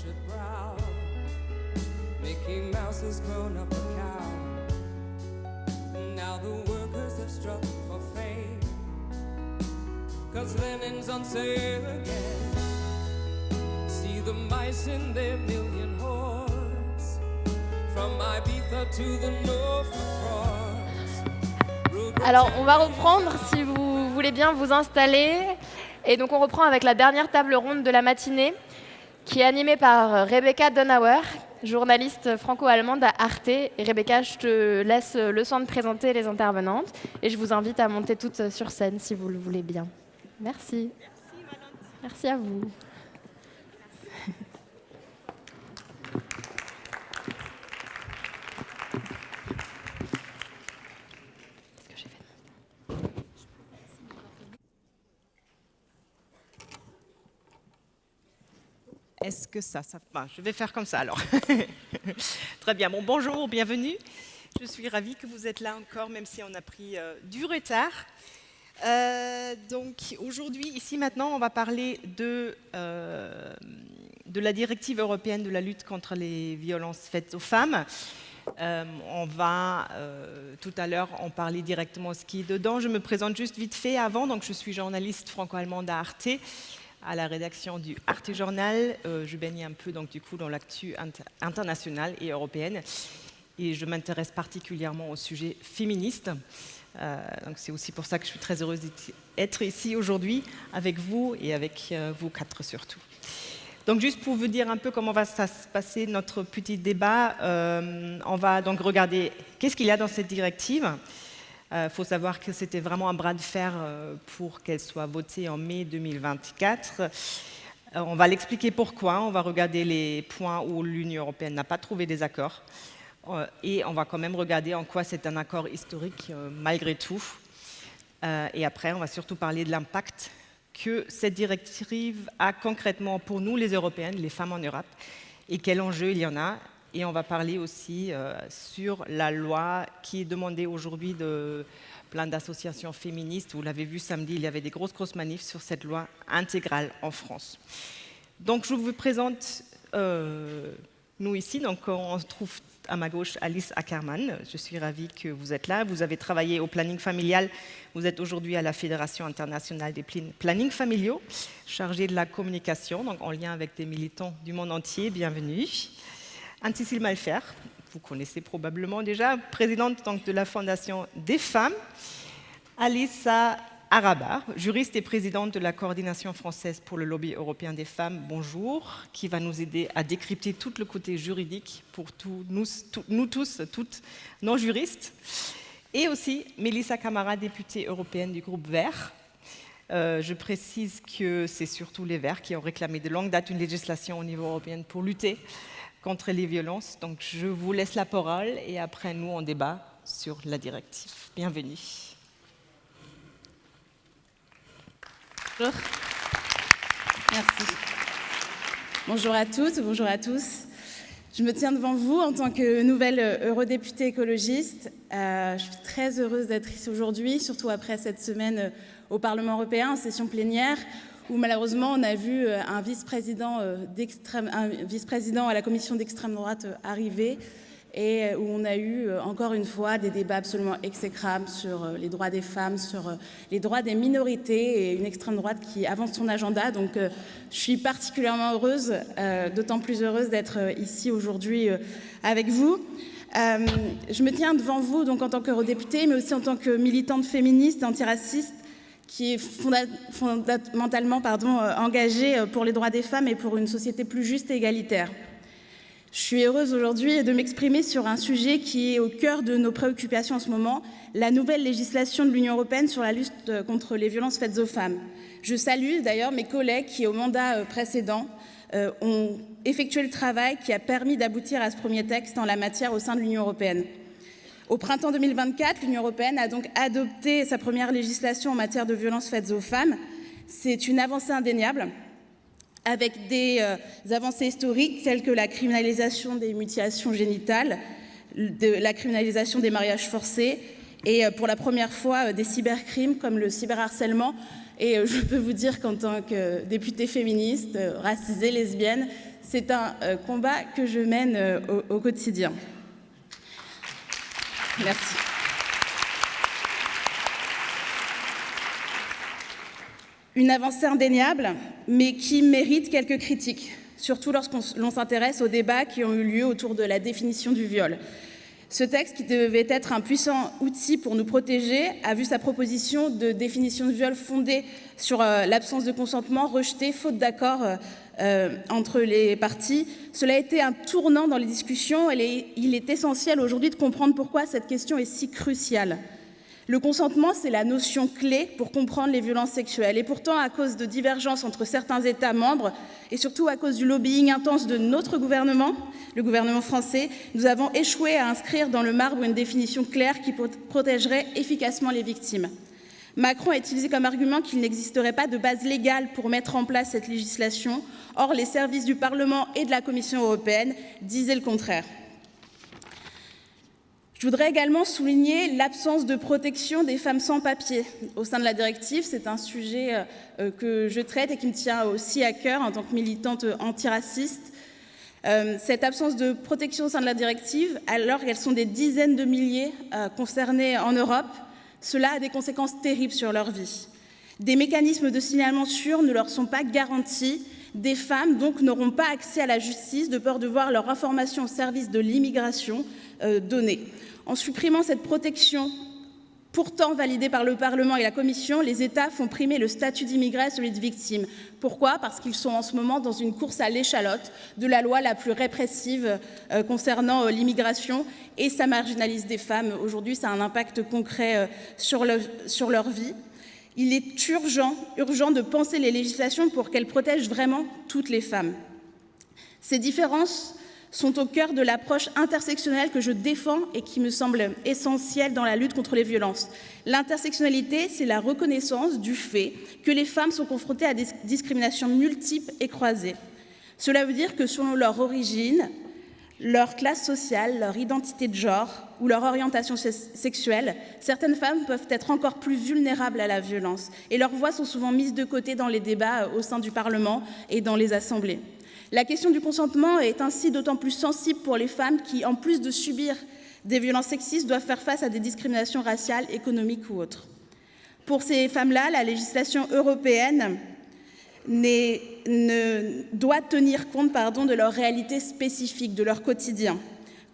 tortured brow. Mickey Mouse has grown up a cow. Now the workers have struck for fame, 'cause Lenin's on sale again. See the mice in their million hordes, from Ibiza to the Norfolk Broads. Alors, on va reprendre, si vous voulez bien vous installer. Et donc, on reprend avec la dernière table ronde de la matinée, qui est animée par Rebecca Donauer, journaliste franco-allemande à Arte. Et Rebecca, je te laisse le soin de présenter les intervenantes. Et je vous invite à monter toutes sur scène, si vous le voulez bien. Merci. Merci à vous. Est-ce que ça bah, je vais faire comme ça alors. Très bien. Bon, bonjour, bienvenue. Je suis ravie que vous êtes là encore, même si on a pris du retard. Donc aujourd'hui, ici maintenant, on va parler de la directive européenne de la lutte contre les violences faites aux femmes. On va tout à l'heure en parler directement ce qui est dedans. Je me présente juste vite fait avant. Donc je suis journaliste franco-allemande à Arte, à la rédaction du Arte Journal. Je baigne un peu donc, du coup, dans l'actu internationale et européenne. Et je m'intéresse particulièrement au sujet féministe. Donc c'est aussi pour ça que je suis très heureuse d'être ici aujourd'hui avec vous et avec vous quatre surtout. Donc juste pour vous dire un peu comment va se passer notre petit débat, on va donc regarder qu'est-ce qu'il y a dans cette directive. Faut savoir que c'était vraiment un bras de fer pour qu'elle soit votée en mai 2024. On va l'expliquer pourquoi, on va regarder les points où l'Union européenne n'a pas trouvé des accords et on va quand même regarder en quoi c'est un accord historique malgré tout. Et après, on va surtout parler de l'impact que cette directive a concrètement pour nous, les Européennes, les femmes en Europe, et quel enjeu il y en a. Et on va parler aussi sur la loi qui est demandée aujourd'hui de plein d'associations féministes. Vous l'avez vu samedi, il y avait des grosses manifs sur cette loi intégrale en France. Donc je vous présente nous ici. Donc on se trouve à ma gauche Alice Ackermann. Je suis ravie que vous êtes là. Vous avez travaillé au planning familial. Vous êtes aujourd'hui à la Fédération internationale des plannings familiaux, chargée de la communication, donc en lien avec des militants du monde entier. Bienvenue. Anne-Cécile Malfer, vous connaissez probablement déjà, présidente donc, de la Fondation des femmes. Alissa Arabar, juriste et présidente de la Coordination française pour le lobby européen des femmes, bonjour, qui va nous aider à décrypter tout le côté juridique pour nous tous, toutes non-juristes. Et aussi Melissa Camara, députée européenne du groupe Verts. Je précise que c'est surtout les Verts qui ont réclamé de longue date une législation au niveau européen pour lutter contre les violences. Donc je vous laisse la parole et après nous on débat sur la directive. Bienvenue. Bonjour. Merci. Bonjour à toutes, bonjour à tous. Je me tiens devant vous en tant que nouvelle eurodéputée écologiste. Je suis très heureuse d'être ici aujourd'hui, surtout après cette semaine au Parlement européen en session plénière, où malheureusement on a vu un vice-président à la commission d'extrême droite arriver et où on a eu encore une fois des débats absolument exécrables sur les droits des femmes, sur les droits des minorités et une extrême droite qui avance son agenda. Donc je suis particulièrement heureuse, d'autant plus heureuse d'être ici aujourd'hui avec vous. Je me tiens devant vous donc, en tant qu'eurodéputée, mais aussi en tant que militante féministe, antiraciste, qui est fondamentalement engagée pour les droits des femmes et pour une société plus juste et égalitaire. Je suis heureuse aujourd'hui de m'exprimer sur un sujet qui est au cœur de nos préoccupations en ce moment, la nouvelle législation de l'Union européenne sur la lutte contre les violences faites aux femmes. Je salue d'ailleurs mes collègues qui, au mandat précédent, ont effectué le travail qui a permis d'aboutir à ce premier texte en la matière au sein de l'Union européenne. Au printemps 2024, l'Union européenne a donc adopté sa première législation en matière de violences faites aux femmes. C'est une avancée indéniable, avec des avancées historiques telles que la criminalisation des mutilations génitales, la criminalisation des mariages forcés et pour la première fois des cybercrimes comme le cyberharcèlement. Et je peux vous dire qu'en tant que députée féministe, racisée, lesbienne, c'est un combat que je mène au quotidien. Merci. Une avancée indéniable, mais qui mérite quelques critiques, surtout lorsqu'on s'intéresse aux débats qui ont eu lieu autour de la définition du viol. Ce texte, qui devait être un puissant outil pour nous protéger, a vu sa proposition de définition de viol fondée sur l'absence de consentement rejetée, faute d'accord entre les parties. Cela a été un tournant dans les discussions et il est essentiel aujourd'hui de comprendre pourquoi cette question est si cruciale. Le consentement, c'est la notion clé pour comprendre les violences sexuelles. Et pourtant, à cause de divergences entre certains États membres, et surtout à cause du lobbying intense de notre gouvernement, le gouvernement français, nous avons échoué à inscrire dans le marbre une définition claire qui protégerait efficacement les victimes. Macron a utilisé comme argument qu'il n'existerait pas de base légale pour mettre en place cette législation. Or, les services du Parlement et de la Commission européenne disaient le contraire. Je voudrais également souligner l'absence de protection des femmes sans papier au sein de la directive. C'est un sujet que je traite et qui me tient aussi à cœur en tant que militante antiraciste. Cette absence de protection au sein de la directive, alors qu'elles sont des dizaines de milliers concernées en Europe, cela a des conséquences terribles sur leur vie. Des mécanismes de signalement sûrs ne leur sont pas garantis. Des femmes, donc, n'auront pas accès à la justice de peur de voir leur information au service de l'immigration donnée. En supprimant cette protection, pourtant validée par le Parlement et la Commission, les États font primer le statut d'immigré à celui de victime. Pourquoi ? Parce qu'ils sont en ce moment dans une course à l'échalote de la loi la plus répressive concernant l'immigration, et ça marginalise des femmes. Aujourd'hui, ça a un impact concret sur leur vie. Il est urgent de penser les législations pour qu'elles protègent vraiment toutes les femmes. Ces différences sont au cœur de l'approche intersectionnelle que je défends et qui me semble essentielle dans la lutte contre les violences. L'intersectionnalité, c'est la reconnaissance du fait que les femmes sont confrontées à des discriminations multiples et croisées. Cela veut dire que selon leur origine, leur classe sociale, leur identité de genre ou leur orientation sexuelle, certaines femmes peuvent être encore plus vulnérables à la violence et leurs voix sont souvent mises de côté dans les débats au sein du Parlement et dans les assemblées. La question du consentement est ainsi d'autant plus sensible pour les femmes qui, en plus de subir des violences sexistes, doivent faire face à des discriminations raciales, économiques ou autres. Pour ces femmes-là, la législation européenne doit tenir compte de leur réalité spécifique, de leur quotidien.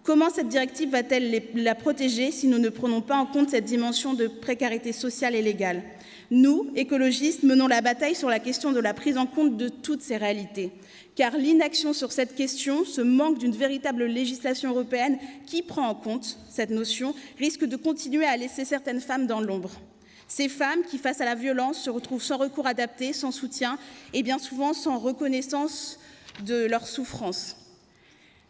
Comment cette directive va-t-elle la protéger si nous ne prenons pas en compte cette dimension de précarité sociale et légale ? Nous, écologistes, menons la bataille sur la question de la prise en compte de toutes ces réalités. Car l'inaction sur cette question, ce manque d'une véritable législation européenne qui prend en compte cette notion, risque de continuer à laisser certaines femmes dans l'ombre. Ces femmes qui, face à la violence, se retrouvent sans recours adapté, sans soutien et bien souvent sans reconnaissance de leur souffrance.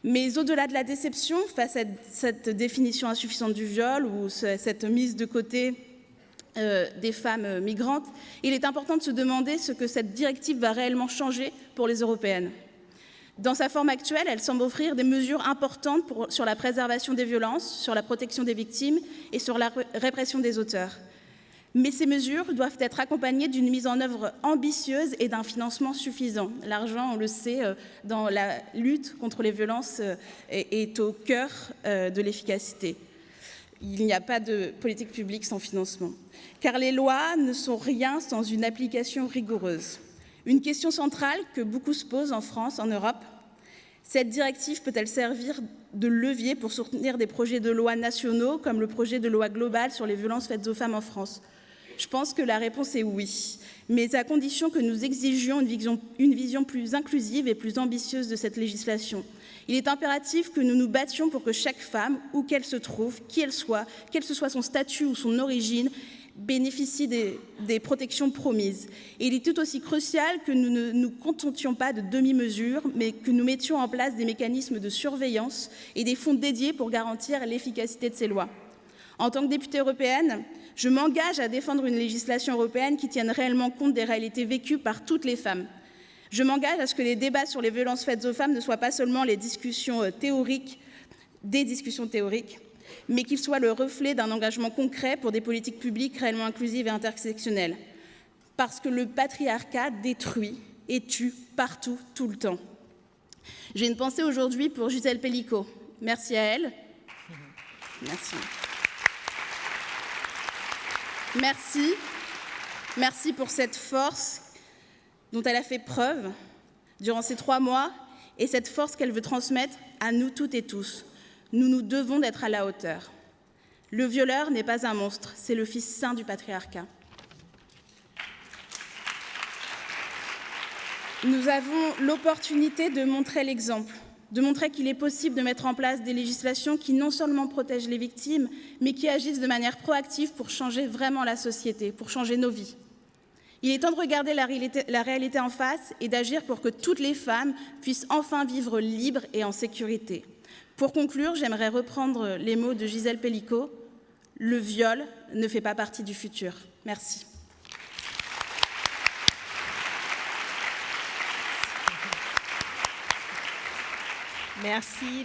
Mais au-delà de la déception face à cette définition insuffisante du viol ou cette mise de côté des femmes migrantes, il est important de se demander ce que cette directive va réellement changer pour les Européennes. Dans sa forme actuelle, elle semble offrir des mesures importantes sur la préservation des violences, sur la protection des victimes et sur la répression des auteurs. Mais ces mesures doivent être accompagnées d'une mise en œuvre ambitieuse et d'un financement suffisant. L'argent, on le sait, dans la lutte contre les violences est au cœur de l'efficacité. Il n'y a pas de politique publique sans financement. Car les lois ne sont rien sans une application rigoureuse. Une question centrale que beaucoup se posent en France, en Europe, cette directive peut-elle servir de levier pour soutenir des projets de loi nationaux comme le projet de loi global sur les violences faites aux femmes en France ? Je pense que la réponse est oui, mais à condition que nous exigions une vision plus inclusive et plus ambitieuse de cette législation. Il est impératif que nous nous battions pour que chaque femme, où qu'elle se trouve, qui elle soit, quel que soit son statut ou son origine, bénéficie des protections promises. Et il est tout aussi crucial que nous ne nous contentions pas de demi-mesures, mais que nous mettions en place des mécanismes de surveillance et des fonds dédiés pour garantir l'efficacité de ces lois. En tant que députée européenne, je m'engage à défendre une législation européenne qui tienne réellement compte des réalités vécues par toutes les femmes. Je m'engage à ce que les débats sur les violences faites aux femmes ne soient pas seulement des discussions théoriques, mais qu'ils soient le reflet d'un engagement concret pour des politiques publiques réellement inclusives et intersectionnelles. Parce que le patriarcat détruit et tue partout, tout le temps. J'ai une pensée aujourd'hui pour Gisèle Pellicot. Merci à elle. Merci. Merci. Merci pour cette force dont elle a fait preuve durant ces 3 mois et cette force qu'elle veut transmettre à nous toutes et tous. Nous devons d'être à la hauteur. Le violeur n'est pas un monstre, c'est le fils saint du patriarcat. Nous avons l'opportunité de montrer l'exemple, de montrer qu'il est possible de mettre en place des législations qui non seulement protègent les victimes, mais qui agissent de manière proactive pour changer vraiment la société, pour changer nos vies. Il est temps de regarder la réalité en face et d'agir pour que toutes les femmes puissent enfin vivre libres et en sécurité. Pour conclure, j'aimerais reprendre les mots de Gisèle Pellicot. Le viol ne fait pas partie du futur. Merci.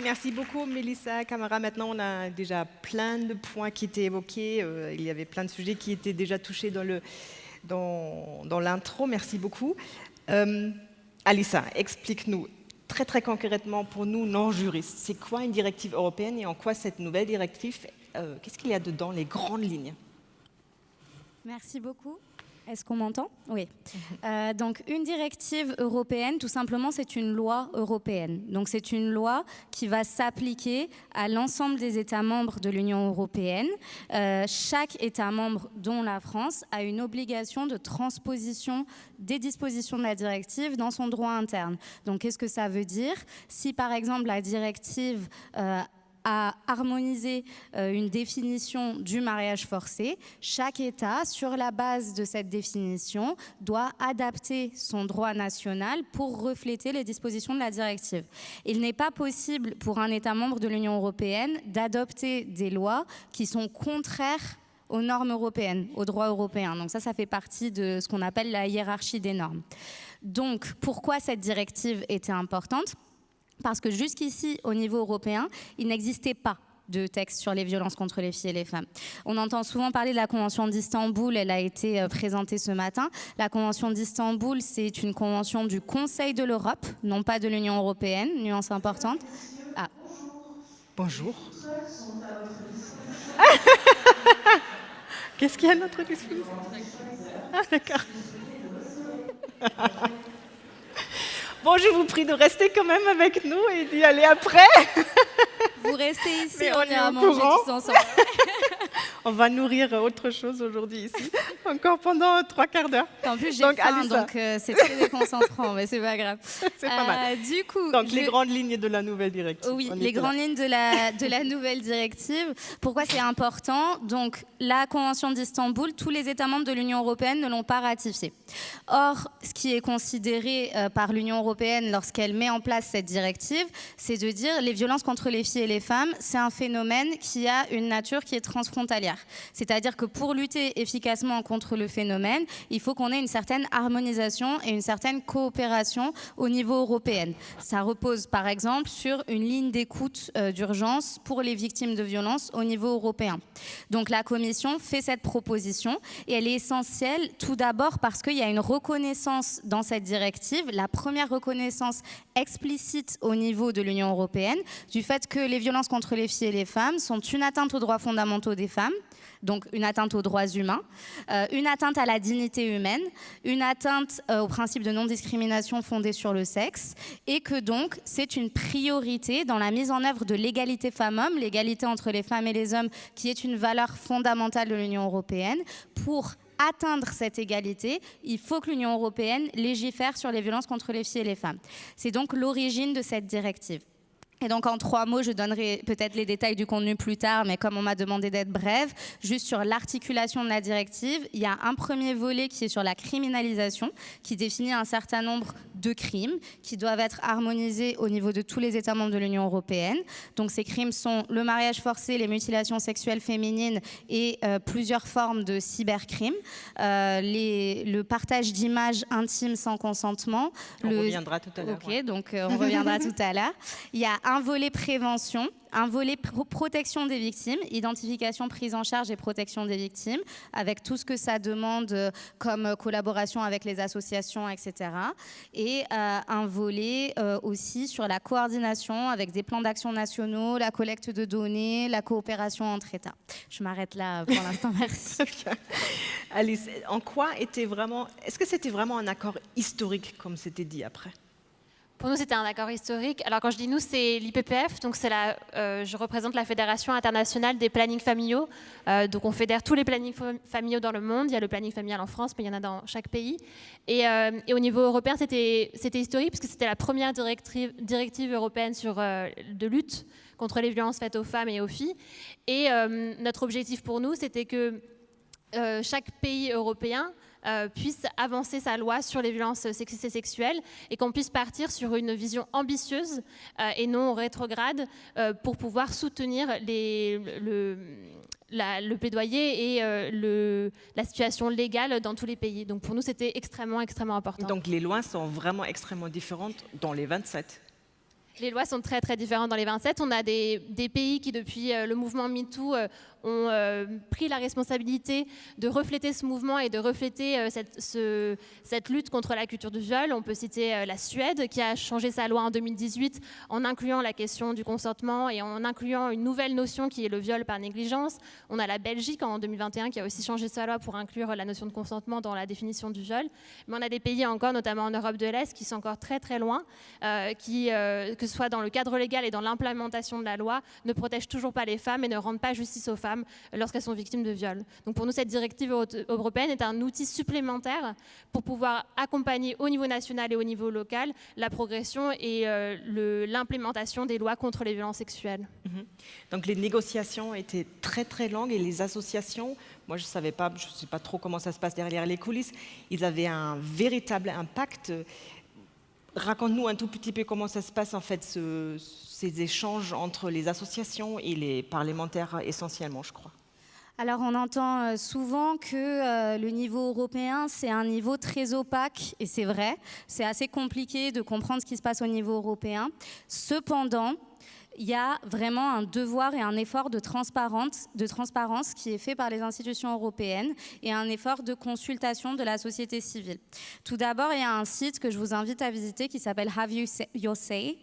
Merci beaucoup Mélissa Camara. Maintenant, on a déjà plein de points qui étaient évoqués. Il y avait plein de sujets qui étaient déjà touchés dans l'intro. Merci beaucoup. Alissa, explique-nous très concrètement pour nous, non-juristes, c'est quoi une directive européenne et en quoi cette nouvelle directive, qu'est-ce qu'il y a dedans, les grandes lignes? Merci beaucoup. Est-ce qu'on m'entend? Oui. Donc, une directive européenne, tout simplement, c'est une loi européenne. Donc, c'est une loi qui va s'appliquer à l'ensemble des États membres de l'Union européenne. Chaque État membre, dont la France, a une obligation de transposition des dispositions de la directive dans son droit interne. Donc, qu'est-ce que ça veut dire? Si, par exemple, la directive à harmoniser une définition du mariage forcé, chaque État, sur la base de cette définition, doit adapter son droit national pour refléter les dispositions de la directive. Il n'est pas possible pour un État membre de l'Union européenne d'adopter des lois qui sont contraires aux normes européennes, au droit européen. Donc ça fait partie de ce qu'on appelle la hiérarchie des normes. Donc, pourquoi cette directive était importante ? Parce que jusqu'ici, au niveau européen, il n'existait pas de texte sur les violences contre les filles et les femmes. On entend souvent parler de la Convention d'Istanbul, elle a été présentée ce matin. La Convention d'Istanbul, c'est une convention du Conseil de l'Europe, non pas de l'Union européenne, nuance importante. Ah. Bonjour. Qu'est-ce qu'il y a à notre disposition? Ah, d'accord. Bon, je vous prie de rester quand même avec nous et d'y aller après. Vous restez ici, Mais on ira manger tous ensemble. On va nourrir autre chose aujourd'hui ici, encore pendant 3/4 d'heure. En plus, j'ai faim, donc c'est très déconcentrant, mais c'est pas grave. C'est pas mal. Du coup, donc, les grandes lignes de la nouvelle directive. Oui, les grandes lignes de la nouvelle directive. Pourquoi c'est important? Donc, la Convention d'Istanbul, tous les États membres de l'Union européenne ne l'ont pas ratifiée. Or, ce qui est considéré par l'Union européenne lorsqu'elle met en place cette directive, c'est de dire les violences contre les filles et les femmes, c'est un phénomène qui a une nature qui est transfrontalière. C'est-à-dire que pour lutter efficacement contre le phénomène, il faut qu'on ait une certaine harmonisation et une certaine coopération au niveau européen. Ça repose par exemple sur une ligne d'écoute d'urgence pour les victimes de violences au niveau européen. Donc la Commission fait cette proposition et elle est essentielle tout d'abord parce qu'il y a une reconnaissance dans cette directive, la première reconnaissance explicite au niveau de l'Union européenne du fait que les violences contre les filles et les femmes sont une atteinte aux droits fondamentaux des femmes, donc une atteinte aux droits humains, une atteinte à la dignité humaine, une atteinte au principe de non-discrimination fondée sur le sexe, et que donc c'est une priorité dans la mise en œuvre de l'égalité femmes-hommes, l'égalité entre les femmes et les hommes, qui est une valeur fondamentale de l'Union européenne. Pour atteindre cette égalité, il faut que l'Union européenne légifère sur les violences contre les filles et les femmes. C'est donc l'origine de cette directive. Et donc en 3 mots, je donnerai peut-être les détails du contenu plus tard, mais comme on m'a demandé d'être brève, juste sur l'articulation de la directive, il y a un premier volet qui est sur la criminalisation, qui définit un certain nombre de crimes qui doivent être harmonisés au niveau de tous les États membres de l'Union européenne. Donc ces crimes sont le mariage forcé, les mutilations sexuelles féminines et plusieurs formes de cybercrimes, le partage d'images intimes sans consentement. On reviendra tout à l'heure. Ok, donc on reviendra tout à l'heure. Il y a un volet prévention, un volet protection des victimes, identification, prise en charge et protection des victimes, avec tout ce que ça demande comme collaboration avec les associations, etc. Et un volet aussi sur la coordination avec des plans d'action nationaux, la collecte de données, la coopération entre États. Je m'arrête là pour l'instant, merci. Alice, en quoi est-ce que c'était vraiment un accord historique, comme c'était dit après? Pour nous, c'était un accord historique. Alors, quand je dis nous, c'est l'IPPF, donc je représente la Fédération internationale des plannings familiaux. Donc, on fédère tous les plannings familiaux dans le monde. Il y a le planning familial en France, mais il y en a dans chaque pays. Et au niveau européen, c'était historique, parce que c'était la première directive européenne de lutte contre les violences faites aux femmes et aux filles. Et notre objectif pour nous, c'était que chaque pays européen puisse avancer sa loi sur les violences sexistes et sexuelles et qu'on puisse partir sur une vision ambitieuse et non rétrograde pour pouvoir soutenir le plaidoyer et la situation légale dans tous les pays. Donc pour nous, c'était extrêmement, extrêmement important. Donc les lois sont vraiment extrêmement différentes dans les 27. Les lois sont très, très différentes dans les 27. On a des pays qui, depuis le mouvement MeToo, ont pris la responsabilité de refléter ce mouvement et de refléter cette lutte contre la culture du viol. On peut citer la Suède, qui a changé sa loi en 2018 en incluant la question du consentement et en incluant une nouvelle notion qui est le viol par négligence. On a la Belgique en 2021 qui a aussi changé sa loi pour inclure la notion de consentement dans la définition du viol. Mais on a des pays encore, notamment en Europe de l'Est, qui sont encore très, très loin, que ce soit dans le cadre légal et dans l'implémentation de la loi, ne protègent toujours pas les femmes et ne rendent pas justice aux femmes lorsqu'elles sont victimes de viol. Donc pour nous, cette directive européenne est un outil supplémentaire pour pouvoir accompagner au niveau national et au niveau local la progression et l'implémentation des lois contre les violences sexuelles. Donc les négociations étaient très très longues et les associations, moi je ne sais pas trop comment ça se passe derrière les coulisses, ils avaient un véritable impact. Raconte-nous un tout petit peu comment ça se passe en fait, ces échanges entre les associations et les parlementaires essentiellement, je crois. Alors on entend souvent que le niveau européen, c'est un niveau très opaque, et c'est vrai, c'est assez compliqué de comprendre ce qui se passe au niveau européen. Cependant, il y a vraiment un devoir et un effort de transparence qui est fait par les institutions européennes et un effort de consultation de la société civile. Tout d'abord, il y a un site que je vous invite à visiter qui s'appelle Have Your Say,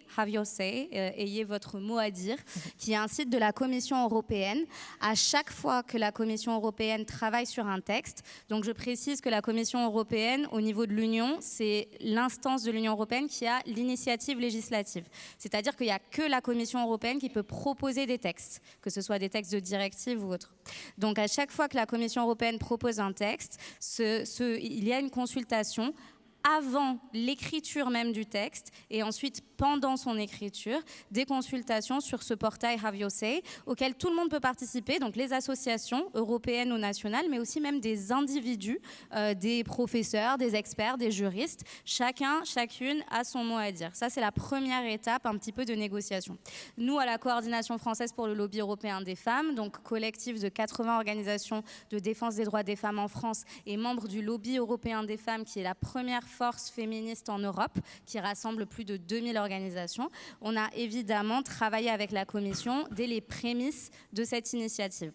ayez votre mot à dire, qui est un site de la Commission européenne. À chaque fois que la Commission européenne travaille sur un texte, donc je précise que la Commission européenne, au niveau de l'Union, c'est l'instance de l'Union européenne qui a l'initiative législative. C'est-à-dire qu'il n'y a que la Commission européenne qui peut proposer des textes, que ce soit des textes de directive ou autres. Donc à chaque fois que la Commission européenne propose un texte, il y a une consultation avant l'écriture même du texte et ensuite pendant son écriture, des consultations sur ce portail Have Your Say auquel tout le monde peut participer, donc les associations européennes ou nationales, mais aussi même des individus, des professeurs, des experts, des juristes. Chacune a son mot à dire. Ça, c'est la première étape un petit peu de négociation. Nous, à la Coordination française pour le lobby européen des femmes, donc collectif de 80 organisations de défense des droits des femmes en France et membre du lobby européen des femmes, qui est la première force féministe en Europe, qui rassemble plus de 2000 organisations. On a évidemment travaillé avec la Commission dès les prémices de cette initiative.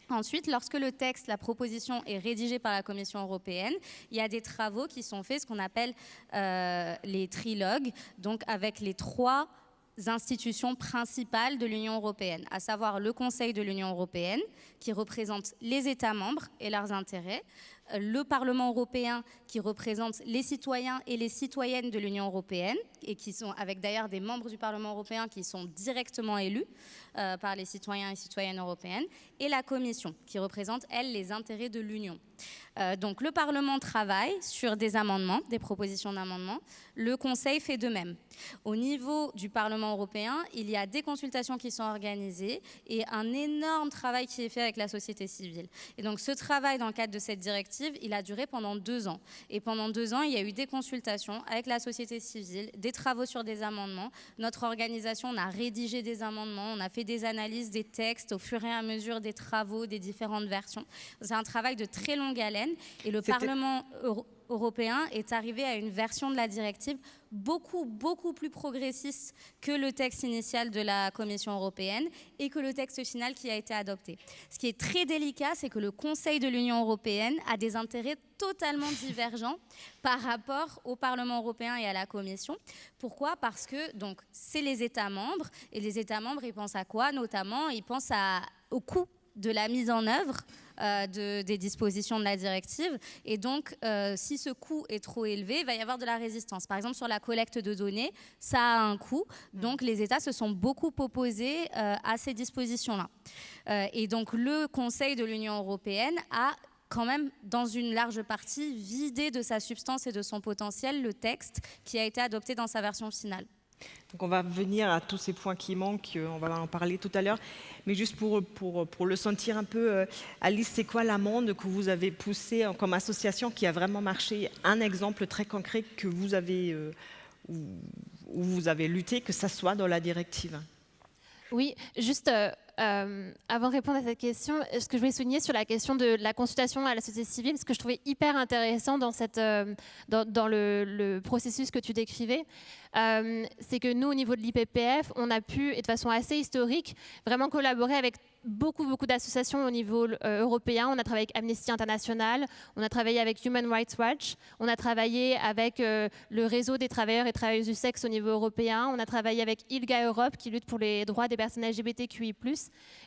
Ensuite, lorsque le texte, la proposition est rédigée par la Commission européenne, il y a des travaux qui sont faits, ce qu'on appelle les trilogues, donc avec les 3 institutions principales de l'Union européenne, à savoir le Conseil de l'Union européenne, qui représente les États membres et leurs intérêts, le Parlement européen, qui représente les citoyens et les citoyennes de l'Union européenne, et qui sont, avec d'ailleurs des membres du Parlement européen qui sont directement élus par les citoyens et citoyennes européennes, et la Commission, qui représente, elle, les intérêts de l'Union. Donc le Parlement travaille sur des amendements, des propositions d'amendements. Le Conseil fait de même. Au niveau du Parlement européen, il y a des consultations qui sont organisées et un énorme travail qui est fait avec la société civile. Et donc ce travail, dans le cadre de cette directive, il a duré pendant 2 ans. Et pendant 2 ans, il y a eu des consultations avec la société civile, des travaux sur des amendements. Notre organisation, on a rédigé des amendements, on a fait des analyses des textes au fur et à mesure des travaux, des différentes versions. C'est un travail de très longue haleine. Et le Parlement européen est arrivé à une version de la directive beaucoup plus progressiste que le texte initial de la Commission européenne et que le texte final qui a été adopté. Ce qui est très délicat, c'est que le Conseil de l'Union européenne a des intérêts totalement divergents par rapport au Parlement européen et à la Commission. Pourquoi ? Parce que donc, c'est les États membres, et les États membres, ils pensent à quoi ? Notamment, ils pensent au coût de la mise en œuvre des dispositions de la directive. Et donc, si ce coût est trop élevé, il va y avoir de la résistance. Par exemple, sur la collecte de données, ça a un coût. Donc, les États se sont beaucoup opposés à ces dispositions-là. Et donc, le Conseil de l'Union européenne a quand même, dans une large partie, vidé de sa substance et de son potentiel le texte qui a été adopté dans sa version finale. Donc on va venir à tous ces points qui manquent, on va en parler tout à l'heure. Mais juste pour le sentir un peu, Alice, c'est quoi l'amende que vous avez poussée comme association qui a vraiment marché? Un exemple très concret que vous avez, où vous avez lutté, que ça soit dans la directive. Oui, juste avant de répondre à cette question, ce que je voulais souligner sur la question de la consultation à la société civile, ce que je trouvais hyper intéressant dans le processus que tu décrivais, c'est que nous, au niveau de l'IPPF, on a pu, et de façon assez historique, vraiment collaborer avec beaucoup d'associations au niveau européen. On a travaillé avec Amnesty International, on a travaillé avec Human Rights Watch, on a travaillé avec le réseau des travailleurs et travailleuses du sexe au niveau européen, on a travaillé avec ILGA Europe qui lutte pour les droits des personnes LGBTQI+.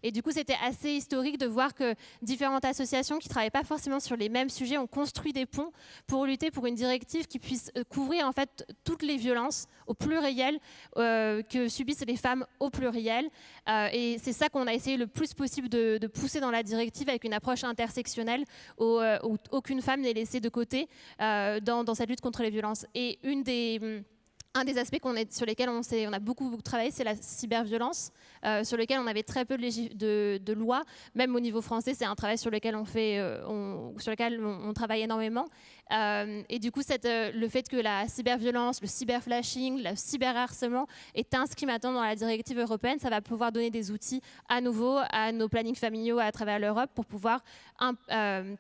Et du coup, c'était assez historique de voir que différentes associations qui ne travaillent pas forcément sur les mêmes sujets ont construit des ponts pour lutter pour une directive qui puisse couvrir en fait toutes les violences au pluriel que subissent les femmes au pluriel. Et c'est ça qu'on a essayé le plus possible de pousser dans la directive avec une approche intersectionnelle où aucune femme n'est laissée de côté dans cette lutte contre les violences. Et un des aspects sur lesquels on a beaucoup travaillé, c'est la cyberviolence, sur lequel on avait très peu de lois. Même au niveau français, c'est un travail sur lequel on travaille énormément. Et du coup, le fait que la cyberviolence, le cyberflashing, le cyberharcèlement est inscrit maintenant dans la directive européenne, ça va pouvoir donner des outils à nouveau à nos plannings familiaux à travers l'Europe pour pouvoir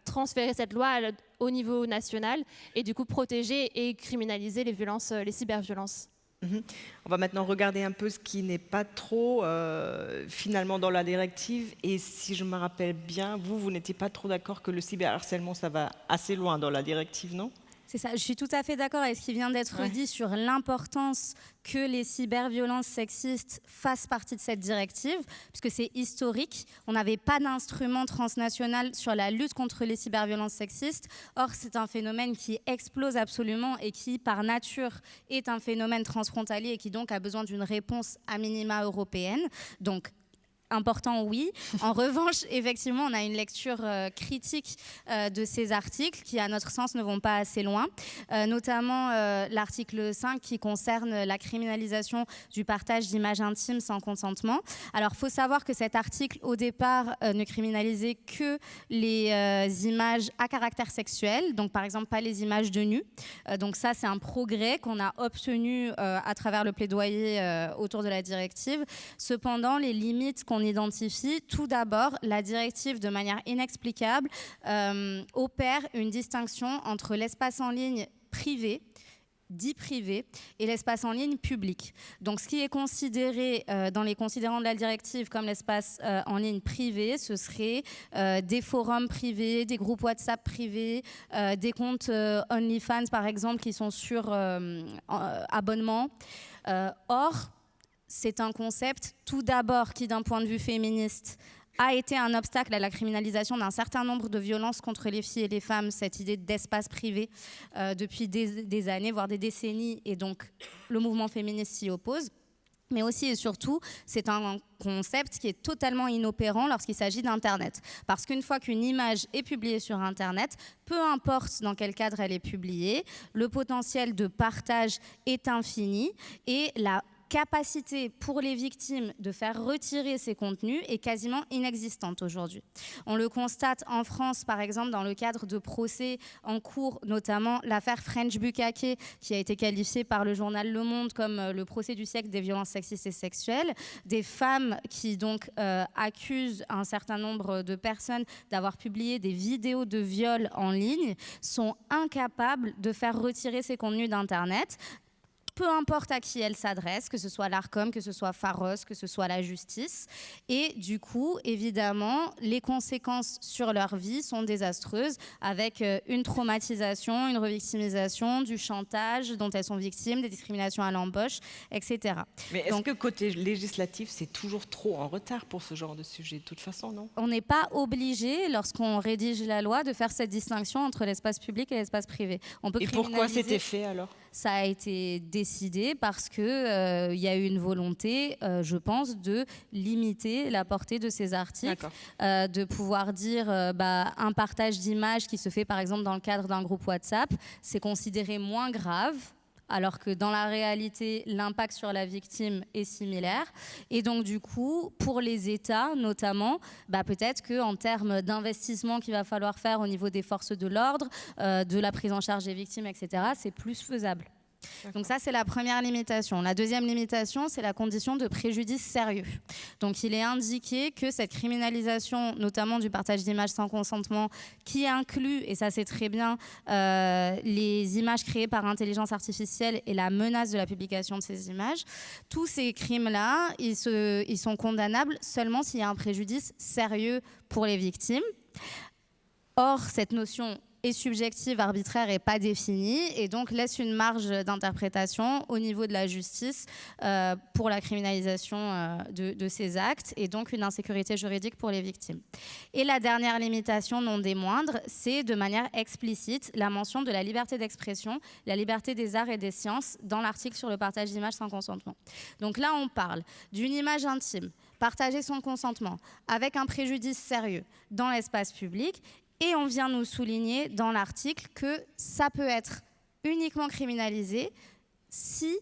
transférer cette loi au niveau national et du coup protéger et criminaliser les cyberviolences. On va maintenant regarder un peu ce qui n'est pas trop finalement dans la directive. Et si je me rappelle bien, vous n'étiez pas trop d'accord que le cyberharcèlement, ça va assez loin dans la directive, non ? C'est ça, je suis tout à fait d'accord avec ce qui vient d'être dit sur l'importance que les cyberviolences sexistes fassent partie de cette directive, puisque c'est historique. On n'avait pas d'instrument transnational sur la lutte contre les cyberviolences sexistes. Or, c'est un phénomène qui explose absolument et qui, par nature, est un phénomène transfrontalier et qui donc a besoin d'une réponse à minima européenne. Donc, important, oui. En revanche, effectivement, on a une lecture critique de ces articles qui, à notre sens, ne vont pas assez loin. Notamment l'article 5 qui concerne la criminalisation du partage d'images intimes sans consentement. Alors, il faut savoir que cet article, au départ, ne criminalisait que les images à caractère sexuel. Donc, par exemple, pas les images de nu. Donc ça, c'est un progrès qu'on a obtenu à travers le plaidoyer autour de la directive. Cependant, les limites qu'on identifie, tout d'abord, la directive, de manière inexplicable, opère une distinction entre l'espace en ligne privé, dit privé, et l'espace en ligne public. Donc, ce qui est considéré dans les considérants de la directive comme l'espace en ligne privé, ce serait des forums privés, des groupes WhatsApp privés, des comptes OnlyFans, par exemple, qui sont sur abonnement. Or, c'est un concept, tout d'abord, qui, d'un point de vue féministe, a été un obstacle à la criminalisation d'un certain nombre de violences contre les filles et les femmes, cette idée d'espace privé, depuis des années, voire des décennies, et donc le mouvement féministe s'y oppose. Mais aussi et surtout, c'est un concept qui est totalement inopérant lorsqu'il s'agit d'Internet. Parce qu'une fois qu'une image est publiée sur Internet, peu importe dans quel cadre elle est publiée, le potentiel de partage est infini et la capacité pour les victimes de faire retirer ces contenus est quasiment inexistante aujourd'hui. On le constate en France, par exemple, dans le cadre de procès en cours, notamment l'affaire French Bukkake, qui a été qualifiée par le journal Le Monde comme le procès du siècle des violences sexistes et sexuelles. Des femmes qui donc accusent un certain nombre de personnes d'avoir publié des vidéos de viol en ligne sont incapables de faire retirer ces contenus d'Internet. Peu importe à qui elles s'adressent, que ce soit l'Arcom, que ce soit Pharos, que ce soit la justice. Et du coup, évidemment, les conséquences sur leur vie sont désastreuses, avec une traumatisation, une revictimisation, du chantage dont elles sont victimes, des discriminations à l'embauche, etc. Mais est-ce que côté législatif, c'est toujours trop en retard pour ce genre de sujet, de toute façon, non? On n'est pas obligé, lorsqu'on rédige la loi, de faire cette distinction entre l'espace public et l'espace privé. On peut Et pourquoi c'était fait alors? Ça a été décidé parce qu'il y a eu une volonté, je pense, de limiter la portée de ces articles, de pouvoir dire un partage d'images qui se fait par exemple dans le cadre d'un groupe WhatsApp, c'est considéré moins grave, alors que dans la réalité, l'impact sur la victime est similaire. Et donc, du coup, pour les États, notamment, peut-être qu'en termes d'investissement qu'il va falloir faire au niveau des forces de l'ordre, de la prise en charge des victimes, etc., c'est plus faisable. Donc ça, c'est la première limitation. La deuxième limitation, c'est la condition de préjudice sérieux. Donc il est indiqué que cette criminalisation, notamment du partage d'images sans consentement, qui inclut, et ça c'est très bien, les images créées par intelligence artificielle et la menace de la publication de ces images, tous ces crimes-là, ils sont condamnables seulement s'il y a un préjudice sérieux pour les victimes. Or, cette notion est subjective, arbitraire et pas définie, et donc laisse une marge d'interprétation au niveau de la justice pour la criminalisation de ces actes, et donc une insécurité juridique pour les victimes. Et la dernière limitation, non des moindres, c'est de manière explicite la mention de la liberté d'expression, la liberté des arts et des sciences dans l'article sur le partage d'images sans consentement. Donc là, on parle d'une image intime, partagée sans consentement, avec un préjudice sérieux dans l'espace public. Et on vient nous souligner dans l'article que ça peut être uniquement criminalisé si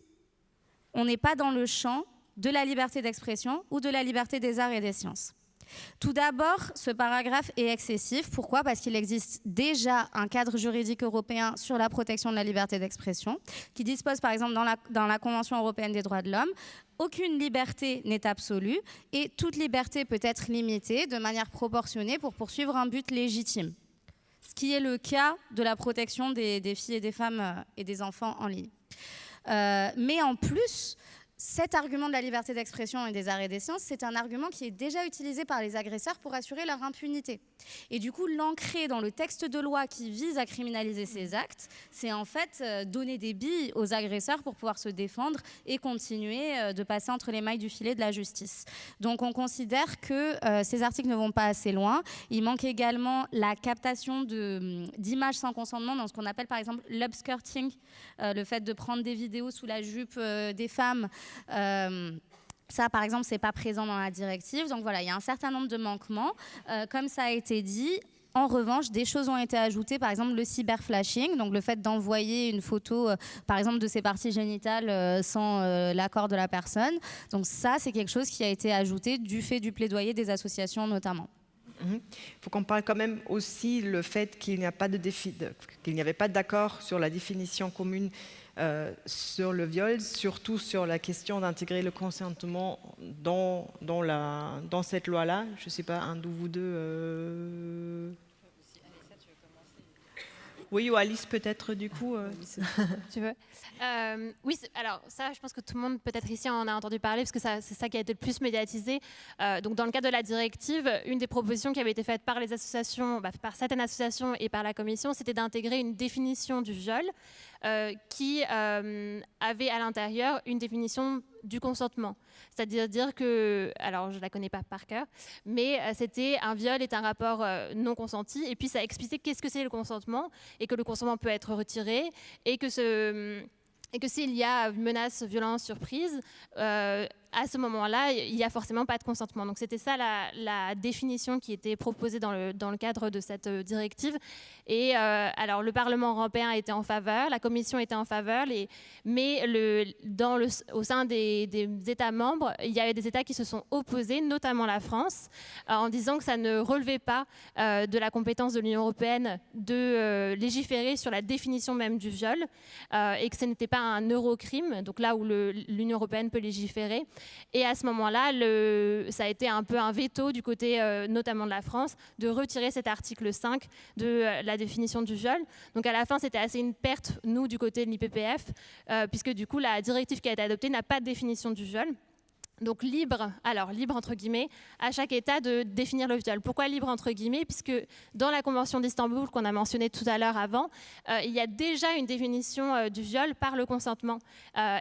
on n'est pas dans le champ de la liberté d'expression ou de la liberté des arts et des sciences. Tout d'abord, ce paragraphe est excessif. Pourquoi ? Parce qu'il existe déjà un cadre juridique européen sur la protection de la liberté d'expression, qui dispose par exemple dans la Convention européenne des droits de l'homme, aucune liberté n'est absolue et toute liberté peut être limitée de manière proportionnée pour poursuivre un but légitime. Ce qui est le cas de la protection des filles et des femmes et des enfants en ligne. Mais en plus, cet argument de la liberté d'expression et des arts et des sciences, c'est un argument qui est déjà utilisé par les agresseurs pour assurer leur impunité. Et du coup, l'ancrer dans le texte de loi qui vise à criminaliser ces actes, c'est en fait donner des billes aux agresseurs pour pouvoir se défendre et continuer de passer entre les mailles du filet de la justice. Donc on considère que ces articles ne vont pas assez loin. Il manque également la captation d'images sans consentement dans ce qu'on appelle par exemple l'upskirting, le fait de prendre des vidéos sous la jupe des femmes. Ça, par exemple, c'est pas présent dans la directive. Donc voilà, il y a un certain nombre de manquements. Comme ça a été dit, en revanche, des choses ont été ajoutées, par exemple le cyberflashing, donc le fait d'envoyer une photo, par exemple, de ses parties génitales sans l'accord de la personne. Donc ça, c'est quelque chose qui a été ajouté du fait du plaidoyer des associations notamment. Il faut qu'on parle quand même aussi le fait qu'il n'y avait pas d'accord sur la définition commune sur le viol, surtout sur la question d'intégrer le consentement dans cette loi-là. Je ne sais pas, un de vous deux... Oui, ou Alice peut-être du coup. Tu veux Oui, alors ça, je pense que tout le monde peut-être ici en a entendu parler parce que c'est ça qui a été le plus médiatisé. Donc dans le cadre de la directive, une des propositions qui avait été faite par les associations, par certaines associations et par la Commission, c'était d'intégrer une définition du viol qui avait à l'intérieur une définition du consentement. C'est-à-dire dire que, alors je ne la connais pas par cœur, mais c'était un viol est un rapport non consenti, et puis ça expliquait qu'est-ce que c'est le consentement, et que le consentement peut être retiré, et que s'il y a menace, violence, surprise, à ce moment-là, il n'y a forcément pas de consentement. Donc c'était ça la définition qui était proposée dans le cadre de cette directive. Et alors le Parlement européen était en faveur, la Commission était en faveur, mais au sein des États membres, il y avait des États qui se sont opposés, notamment la France, en disant que ça ne relevait pas de la compétence de l'Union européenne de légiférer sur la définition même du viol et que ce n'était pas un eurocrime, donc là où l'Union européenne peut légiférer. Et à ce moment-là, ça a été un peu un veto du côté notamment de la France de retirer cet article 5 de la définition du viol. Donc à la fin, c'était assez une perte, nous, du côté de l'IPPF, puisque du coup, la directive qui a été adoptée n'a pas de définition du viol. Donc libre entre guillemets, à chaque État de définir le viol. Pourquoi libre entre guillemets? Puisque dans la Convention d'Istanbul qu'on a mentionnée tout à l'heure avant, il y a déjà une définition du viol par le consentement.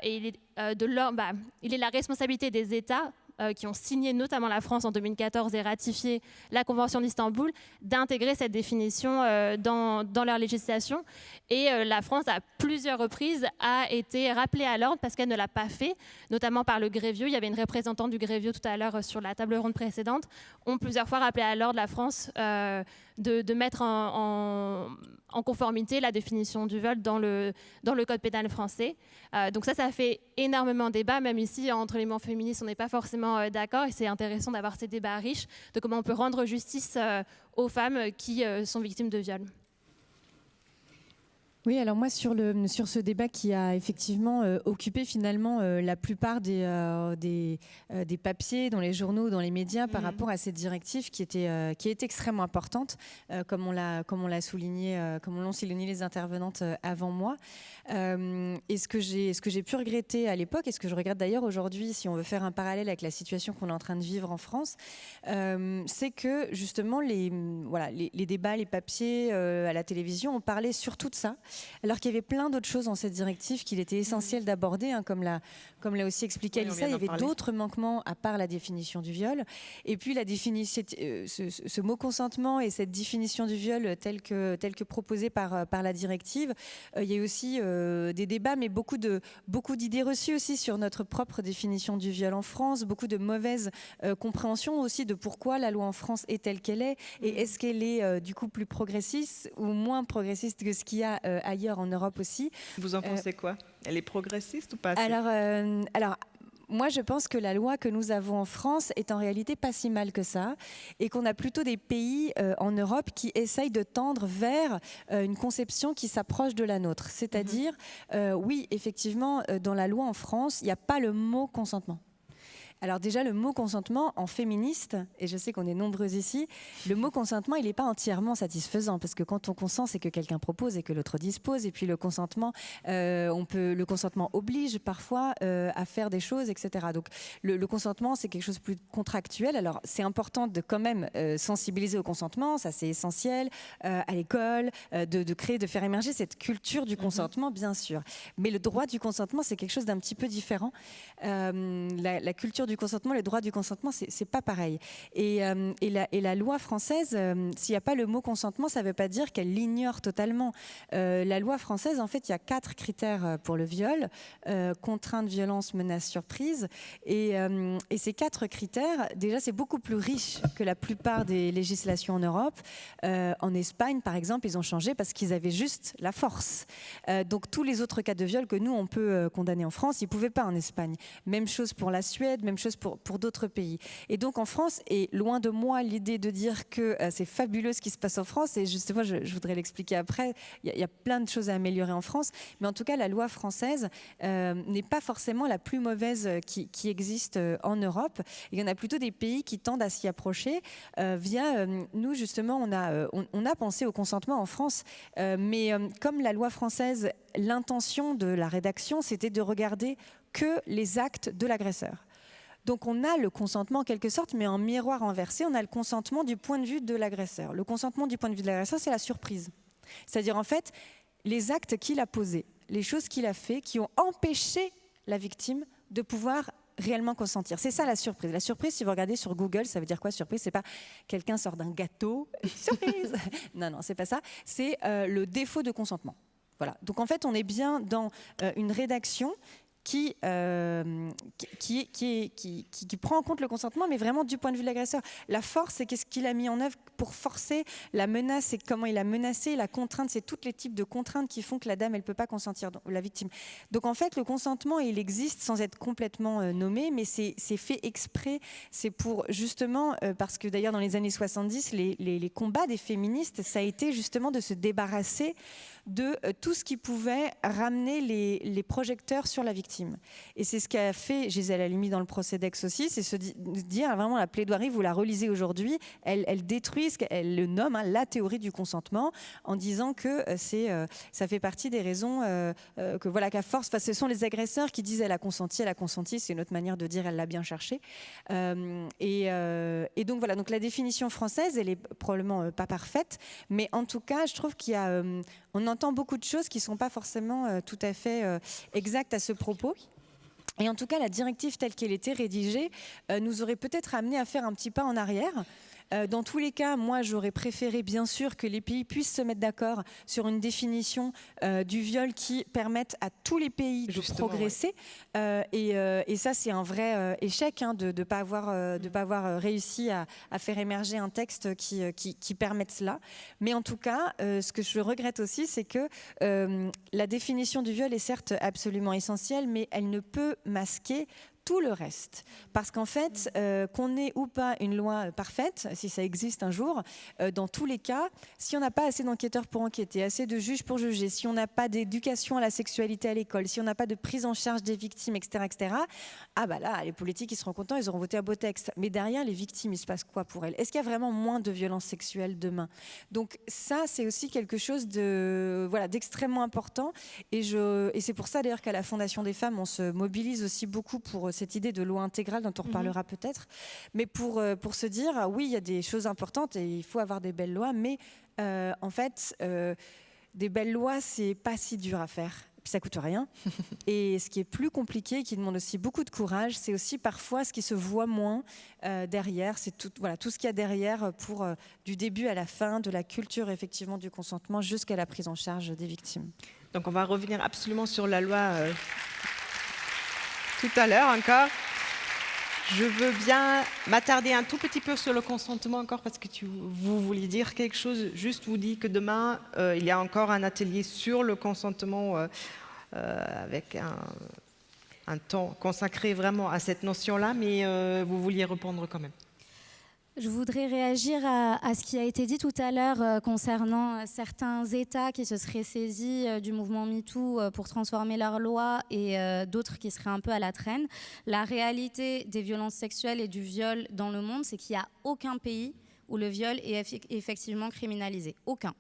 Et il est la responsabilité des États qui ont signé, notamment la France en 2014 et ratifié la Convention d'Istanbul, d'intégrer cette définition dans leur législation. Et la France, à plusieurs reprises, a été rappelée à l'ordre parce qu'elle ne l'a pas fait, notamment par le Grévieux. Il y avait une représentante du Grévieux tout à l'heure sur la table ronde précédente, ont plusieurs fois rappelé à l'ordre la France de mettre en conformité la définition du viol dans le code pénal français. Donc ça a fait énormément de débat, même ici, entre les mouvements féministes, on n'est pas forcément d'accord, et c'est intéressant d'avoir ces débats riches de comment on peut rendre justice aux femmes qui sont victimes de viol. Oui, alors moi sur ce débat qui a effectivement occupé finalement la plupart des papiers dans les journaux, dans les médias par rapport à cette directive qui est extrêmement importante, comme l'ont souligné les intervenantes avant moi. Et ce que j'ai pu regretter à l'époque, et ce que je regrette d'ailleurs aujourd'hui, si on veut faire un parallèle avec la situation qu'on est en train de vivre en France, c'est que justement les débats, les papiers à la télévision, on parlait surtout de ça. Alors qu'il y avait plein d'autres choses dans cette directive qu'il était essentiel d'aborder, hein, comme l'a aussi expliqué Alissa, il y avait d'autres manquements à part la définition du viol. Et puis ce mot consentement et cette définition du viol telle que proposée par la directive, il y a aussi des débats, mais beaucoup d'idées reçues aussi sur notre propre définition du viol en France, beaucoup de mauvaises compréhensions aussi de pourquoi la loi en France est telle qu'elle est, et est-ce qu'elle est du coup plus progressiste ou moins progressiste que ce qu'il y a ailleurs en Europe aussi. Vous en pensez quoi? Elle est progressiste ou pas? Alors, moi, je pense que la loi que nous avons en France est en réalité pas si mal que ça, et qu'on a plutôt des pays en Europe qui essayent de tendre vers une conception qui s'approche de la nôtre. C'est-à-dire, oui, effectivement, dans la loi en France, il n'y a pas le mot consentement. Alors déjà, le mot consentement, en féministe, et je sais qu'on est nombreux ici, le mot consentement, il n'est pas entièrement satisfaisant, parce que quand on consent, c'est que quelqu'un propose et que l'autre dispose, et puis le consentement, le consentement oblige parfois à faire des choses, etc. Donc le consentement, c'est quelque chose de plus contractuel. Alors c'est important de quand même sensibiliser au consentement, ça c'est essentiel, à l'école, de faire émerger cette culture du consentement, bien sûr. Mais le droit du consentement, c'est quelque chose d'un petit peu différent. La culture du consentement, le droit du consentement, c'est pas pareil. Et la loi française, s'il n'y a pas le mot consentement, ça ne veut pas dire qu'elle l'ignore totalement. La loi française, en fait, il y a 4 critères pour le viol: contrainte, violence, menace, surprise. Et ces 4 critères, déjà, c'est beaucoup plus riche que la plupart des législations en Europe. En Espagne, par exemple, ils ont changé parce qu'ils avaient juste la force. Donc tous les autres cas de viol que nous, on peut condamner en France, ils ne pouvaient pas en Espagne. Même chose pour la Suède, même chose pour d'autres pays. Et donc en France, et loin de moi l'idée de dire que c'est fabuleux ce qui se passe en France, et justement je voudrais l'expliquer après, il y a plein de choses à améliorer en France, mais en tout cas la loi française n'est pas forcément la plus mauvaise qui existe en Europe. Il y en a plutôt des pays qui tendent à s'y approcher via, nous justement on a pensé au consentement en France, mais comme la loi française, l'intention de la rédaction, c'était de regarder que les actes de l'agresseur. Donc on a le consentement en quelque sorte, mais en miroir inversé, on a le consentement du point de vue de l'agresseur. Le consentement du point de vue de l'agresseur, c'est la surprise. C'est-à-dire en fait, les actes qu'il a posés, les choses qu'il a fait, qui ont empêché la victime de pouvoir réellement consentir. C'est ça la surprise. La surprise, si vous regardez sur Google, ça veut dire quoi surprise? C'est pas quelqu'un sort d'un gâteau, surprise. Non, c'est pas ça. C'est le défaut de consentement. Voilà. Donc en fait, on est bien dans une rédaction qui prend en compte le consentement, mais vraiment du point de vue de l'agresseur. La force, c'est qu'est-ce qu'il a mis en œuvre pour forcer. La menace, c'est comment il a menacé. La contrainte, c'est tous les types de contraintes qui font que la dame, elle ne peut pas consentir, la victime. Donc en fait, le consentement, il existe sans être complètement nommé, mais c'est fait exprès. C'est pour justement, parce que d'ailleurs dans les années 70, les combats des féministes, ça a été justement de se débarrasser de tout ce qui pouvait ramener les projecteurs sur la victime. Et c'est ce qu'a fait Gisèle Halimi dans le procès d'Aix aussi, c'est se dire vraiment la plaidoirie, vous la relisez aujourd'hui, elle détruit, elle le nomme la théorie du consentement, en disant que ça fait partie des raisons que voilà, qu'à force, ce sont les agresseurs qui disent elle a consenti, c'est une autre manière de dire elle l'a bien cherché. Et donc voilà, donc la définition française, elle est probablement pas parfaite, mais en tout cas, je trouve qu'il y a on entend beaucoup de choses qui ne sont pas forcément tout à fait exactes à ce propos. Et en tout cas, la directive telle qu'elle était rédigée nous aurait peut-être amené à faire un petit pas en arrière. Dans tous les cas, moi, j'aurais préféré, bien sûr, que les pays puissent se mettre d'accord sur une définition du viol qui permette à tous les pays de progresser. Ouais. Et ça, c'est un vrai échec de ne pas avoir réussi à faire émerger un texte qui permette cela. Mais en tout cas, ce que je regrette aussi, c'est que la définition du viol est certes absolument essentielle, mais elle ne peut masquer tout le reste. Parce qu'en fait, qu'on ait ou pas une loi parfaite, si ça existe un jour, dans tous les cas, si on n'a pas assez d'enquêteurs pour enquêter, assez de juges pour juger, si on n'a pas d'éducation à la sexualité à l'école, si on n'a pas de prise en charge des victimes, etc., ah bah là, les politiques, ils seront contents, ils auront voté un beau texte. Mais derrière, les victimes, il se passe quoi pour elles? Est-ce qu'il y a vraiment moins de violences sexuelles demain? Donc ça, c'est aussi quelque chose d'extrêmement important. Et c'est pour ça, d'ailleurs, qu'à la Fondation des femmes, on se mobilise aussi beaucoup pour cette idée de loi intégrale dont on reparlera peut-être, mais pour se dire, oui, il y a des choses importantes et il faut avoir des belles lois, mais en fait, des belles lois, c'est pas si dur à faire. Puis ça coûte rien. Et ce qui est plus compliqué, qui demande aussi beaucoup de courage, c'est aussi parfois ce qui se voit moins derrière. C'est tout ce qu'il y a derrière pour du début à la fin, de la culture effectivement du consentement jusqu'à la prise en charge des victimes. Donc on va revenir absolument sur la loi tout à l'heure encore. Je veux bien m'attarder un tout petit peu sur le consentement encore parce que vous vouliez dire quelque chose. Juste vous dis que demain, il y a encore un atelier sur le consentement avec un temps consacré vraiment à cette notion-là, mais vous vouliez répondre quand même. Je voudrais réagir à ce qui a été dit tout à l'heure concernant certains États qui se seraient saisis du mouvement MeToo pour transformer leurs lois et d'autres qui seraient un peu à la traîne. La réalité des violences sexuelles et du viol dans le monde, c'est qu'il n'y a aucun pays où le viol est effectivement criminalisé. Aucun.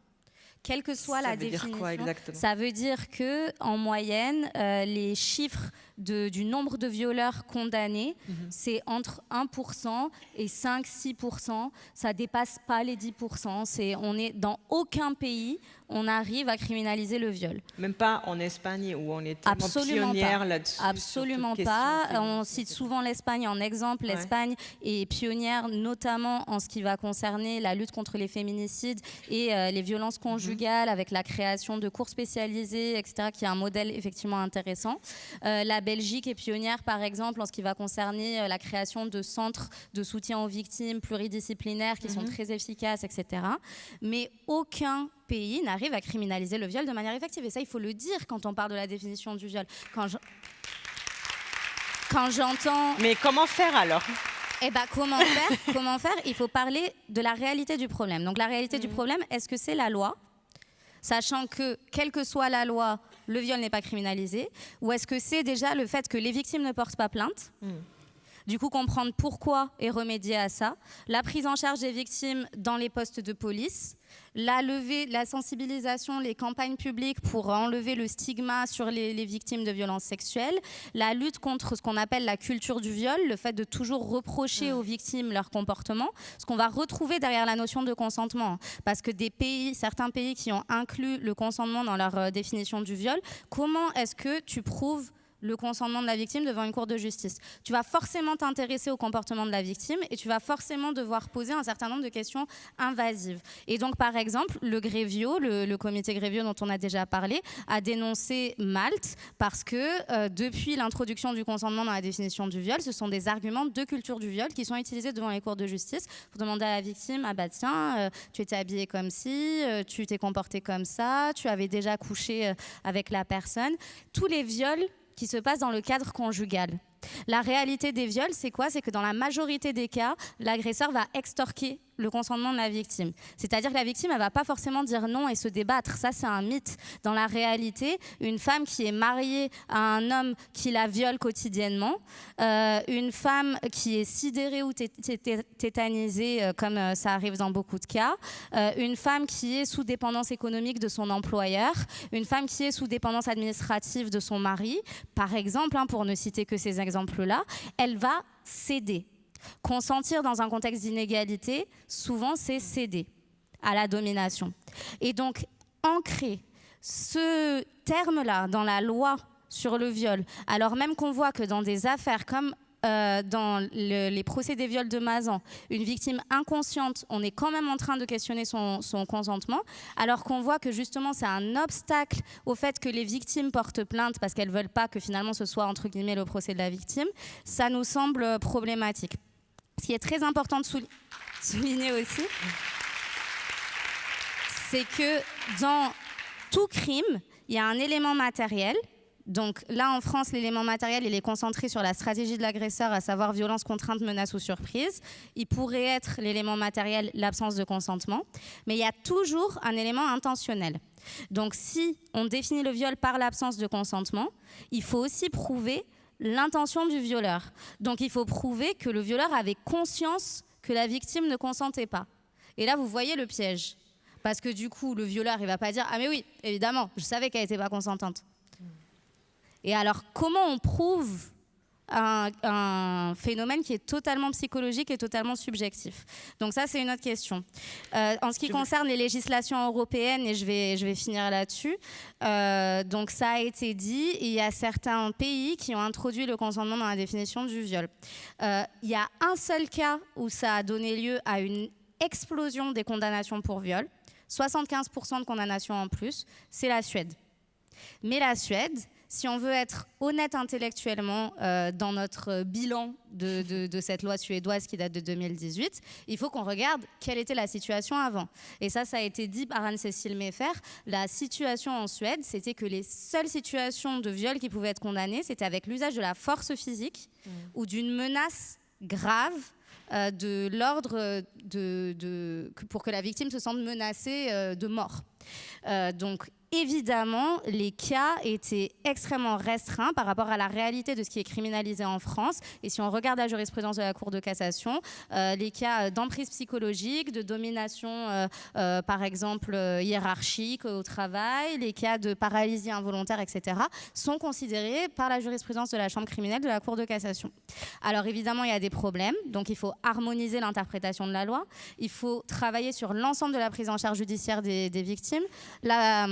Quelle que soit la définition, quoi, ça veut dire qu'en moyenne, les chiffres du nombre de violeurs condamnés, c'est entre 1% et 5-6%. Ça ne dépasse pas les 10%. On est dans aucun pays, on arrive à criminaliser le viol. Même pas en Espagne où on est tellement pionnière là-dessus. Absolument pas. On cite souvent l'Espagne en exemple. L'Espagne est pionnière notamment en ce qui va concerner la lutte contre les féminicides et les violences conjugales avec la création de cours spécialisés, etc., qui est un modèle effectivement intéressant. La Belgique est pionnière par exemple en ce qui va concerner la création de centres de soutien aux victimes pluridisciplinaires qui sont très efficaces, etc. Mais aucun pays n'arrive à criminaliser le viol de manière effective. Et ça, il faut le dire quand on parle de la définition du viol. Quand j'entends... Mais comment faire alors ? Eh bien, comment faire ? Il faut parler de la réalité du problème. Donc la réalité du problème, est-ce que c'est la loi ? Sachant que, quelle que soit la loi, le viol n'est pas criminalisé. Ou est-ce que c'est déjà le fait que les victimes ne portent pas plainte ? Du coup, comprendre pourquoi et remédier à ça. La prise en charge des victimes dans les postes de police. La sensibilisation, les campagnes publiques pour enlever le stigma sur les victimes de violences sexuelles. La lutte contre ce qu'on appelle la culture du viol, le fait de toujours reprocher aux victimes leur comportement. Ce qu'on va retrouver derrière la notion de consentement. Parce que certains pays qui ont inclus le consentement dans leur définition du viol, comment est-ce que tu prouves le consentement de la victime devant une cour de justice. Tu vas forcément t'intéresser au comportement de la victime et tu vas forcément devoir poser un certain nombre de questions invasives. Et donc, par exemple, le Grevio, le comité Grevio dont on a déjà parlé, a dénoncé Malte parce que depuis l'introduction du consentement dans la définition du viol, ce sont des arguments de culture du viol qui sont utilisés devant les cours de justice pour demander à la victime, ah bah tiens, tu étais habillée comme ci, tu t'es comporté comme ça, tu avais déjà couché avec la personne. Tous les viols qui se passent dans le cadre conjugal. La réalité des viols, c'est quoi? C'est que dans la majorité des cas, l'agresseur va extorquer le consentement de la victime. C'est-à-dire que la victime, elle ne va pas forcément dire non et se débattre. Ça, c'est un mythe. Dans la réalité, une femme qui est mariée à un homme qui la viole quotidiennement, une femme qui est sidérée ou tétanisée, comme ça arrive dans beaucoup de cas, une femme qui est sous dépendance économique de son employeur, une femme qui est sous dépendance administrative de son mari, par exemple, pour ne citer que ces exemples-là, elle va céder. Consentir dans un contexte d'inégalité, souvent c'est céder à la domination. Et donc, ancrer ce terme-là dans la loi sur le viol, alors même qu'on voit que dans des affaires comme dans les procès des viols de Mazan, une victime inconsciente, on est quand même en train de questionner son consentement, alors qu'on voit que justement c'est un obstacle au fait que les victimes portent plainte parce qu'elles ne veulent pas que finalement ce soit entre guillemets le procès de la victime, ça nous semble problématique. Ce qui est très important de souligner aussi, c'est que dans tout crime, il y a un élément matériel. Donc là, en France, l'élément matériel, il est concentré sur la stratégie de l'agresseur, à savoir violence, contrainte, menace ou surprise. Il pourrait être l'élément matériel, l'absence de consentement. Mais il y a toujours un élément intentionnel. Donc si on définit le viol par l'absence de consentement, il faut aussi prouver l'intention du violeur. Donc il faut prouver que le violeur avait conscience que la victime ne consentait pas. Et là, vous voyez le piège. Parce que du coup, le violeur, il ne va pas dire « Ah mais oui, évidemment, je savais qu'elle n'était pas consentante ». Et alors, comment on prouve un phénomène qui est totalement psychologique et totalement subjectif? Donc ça, c'est une autre question. En ce qui concerne les législations européennes, et je vais finir là-dessus, donc ça a été dit, il y a certains pays qui ont introduit le consentement dans la définition du viol. Il y a un seul cas où ça a donné lieu à une explosion des condamnations pour viol, 75% de condamnations en plus, c'est la Suède. Mais la Suède, si on veut être honnête intellectuellement dans notre bilan de cette loi suédoise qui date de 2018, il faut qu'on regarde quelle était la situation avant. Et ça a été dit par Anne-Cécile Meffer. La situation en Suède, c'était que les seules situations de viol qui pouvaient être condamnées, c'était avec l'usage de la force physique ou d'une menace grave de l'ordre pour que la victime se sente menacée de mort. Donc, évidemment, les cas étaient extrêmement restreints par rapport à la réalité de ce qui est criminalisé en France. Et si on regarde la jurisprudence de la Cour de cassation, les cas d'emprise psychologique, de domination, par exemple, hiérarchique au travail, les cas de paralysie involontaire, etc., sont considérés par la jurisprudence de la Chambre criminelle de la Cour de cassation. Alors évidemment, il y a des problèmes. Donc il faut harmoniser l'interprétation de la loi. Il faut travailler sur l'ensemble de la prise en charge judiciaire des victimes. La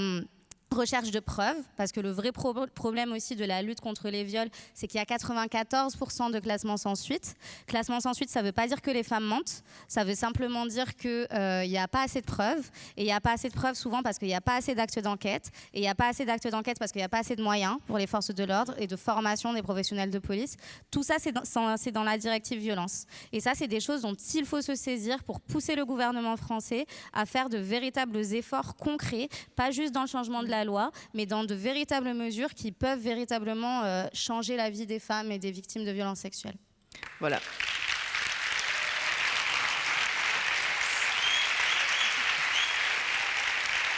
recherche de preuves, parce que le vrai problème aussi de la lutte contre les viols, c'est qu'il y a 94% de classement sans suite. Classement sans suite, ça ne veut pas dire que les femmes mentent, ça veut simplement dire qu'il n'y a pas assez de preuves, et il n'y a pas assez de preuves souvent parce qu'il n'y a pas assez d'actes d'enquête, et il n'y a pas assez d'actes d'enquête parce qu'il n'y a pas assez de moyens pour les forces de l'ordre et de formation des professionnels de police. Tout ça, c'est dans la directive violence. Et ça, c'est des choses dont il faut se saisir pour pousser le gouvernement français à faire de véritables efforts concrets, pas juste dans le changement de la loi, mais dans de véritables mesures qui peuvent véritablement changer la vie des femmes et des victimes de violences sexuelles. Voilà.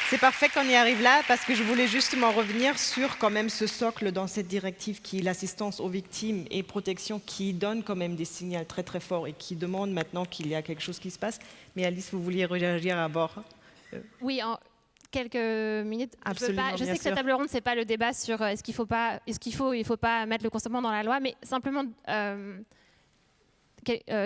C'est parfait qu'on y arrive là, parce que je voulais justement revenir sur quand même ce socle dans cette directive qui est l'assistance aux victimes et protection, qui donne quand même des signaux très très forts et qui demande maintenant qu'il y a quelque chose qui se passe. Mais Alice, vous vouliez réagir à bord? Oui, en quelques minutes. Absolument, Je sais que cette table ronde, c'est pas le débat sur est-ce qu'il faut pas mettre le consentement dans la loi, mais simplement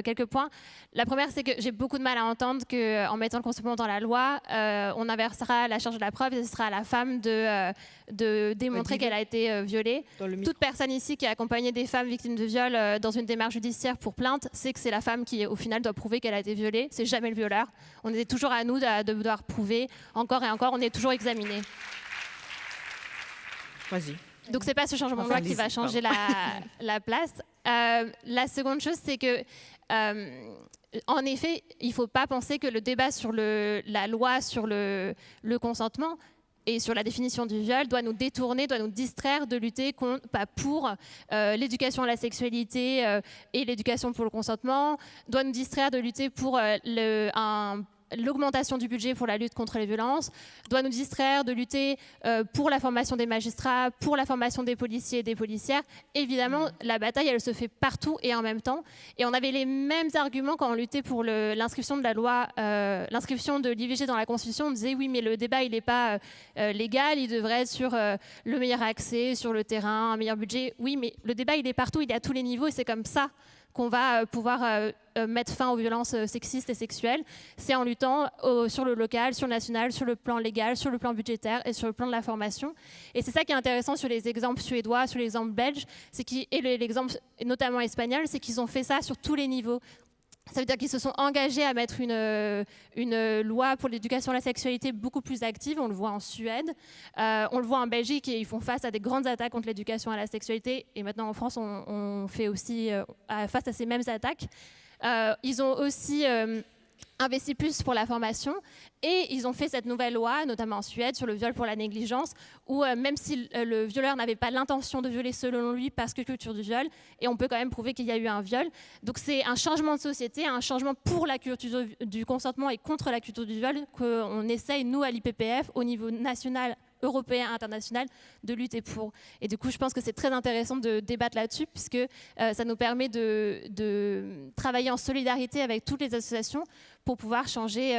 quelques points. La première, c'est que j'ai beaucoup de mal à entendre qu'en mettant le consentement dans la loi, on inversera la charge de la preuve et ce sera à la femme de démontrer qu'elle a été violée. Toute personne ici qui a accompagné des femmes victimes de viol dans une démarche judiciaire pour plainte sait que c'est la femme qui, au final, doit prouver qu'elle a été violée. C'est jamais le violeur. On est toujours à nous de devoir prouver encore et encore. On est toujours examiné. Vas-y. Donc c'est pas ce changement de loi qui va changer la place. La seconde chose, c'est que en effet, il ne faut pas penser que le débat sur la loi sur le consentement et sur la définition du viol doit nous détourner, doit nous distraire de lutter pour l'éducation à la sexualité et l'éducation pour le consentement, doit nous distraire de lutter pour l'augmentation du budget pour la lutte contre les violences, doit nous distraire de lutter pour la formation des magistrats, pour la formation des policiers et des policières. Évidemment, la bataille, elle se fait partout et en même temps. Et on avait les mêmes arguments quand on luttait pour l'inscription de la loi, l'inscription de l'IVG dans la Constitution. On disait oui, mais le débat, il n'est pas légal, il devrait être sur le meilleur accès, sur le terrain, un meilleur budget. Oui, mais le débat, il est partout, il est à tous les niveaux et c'est comme ça qu'on va pouvoir mettre fin aux violences sexistes et sexuelles. C'est en luttant sur le local, sur le national, sur le plan légal, sur le plan budgétaire et sur le plan de la formation. Et c'est ça qui est intéressant sur les exemples suédois, sur l'exemple belge, et l'exemple notamment espagnol, c'est qu'ils ont fait ça sur tous les niveaux. Ça veut dire qu'ils se sont engagés à mettre une loi pour l'éducation à la sexualité beaucoup plus active. On le voit en Suède, on le voit en Belgique, et ils font face à des grandes attaques contre l'éducation à la sexualité. Et maintenant en France, on fait aussi face à ces mêmes attaques. Ils ont aussi investi plus pour la formation et ils ont fait cette nouvelle loi, notamment en Suède, sur le viol pour la négligence, où même si le violeur n'avait pas l'intention de violer selon lui parce que culture du viol, et on peut quand même prouver qu'il y a eu un viol. Donc c'est un changement de société, un changement pour la culture du consentement et contre la culture du viol qu'on essaye, nous, à l'IPPF, au niveau national, européen, international, de lutter pour. Et du coup, je pense que c'est très intéressant de débattre là-dessus, puisque ça nous permet de travailler en solidarité avec toutes les associations pour pouvoir changer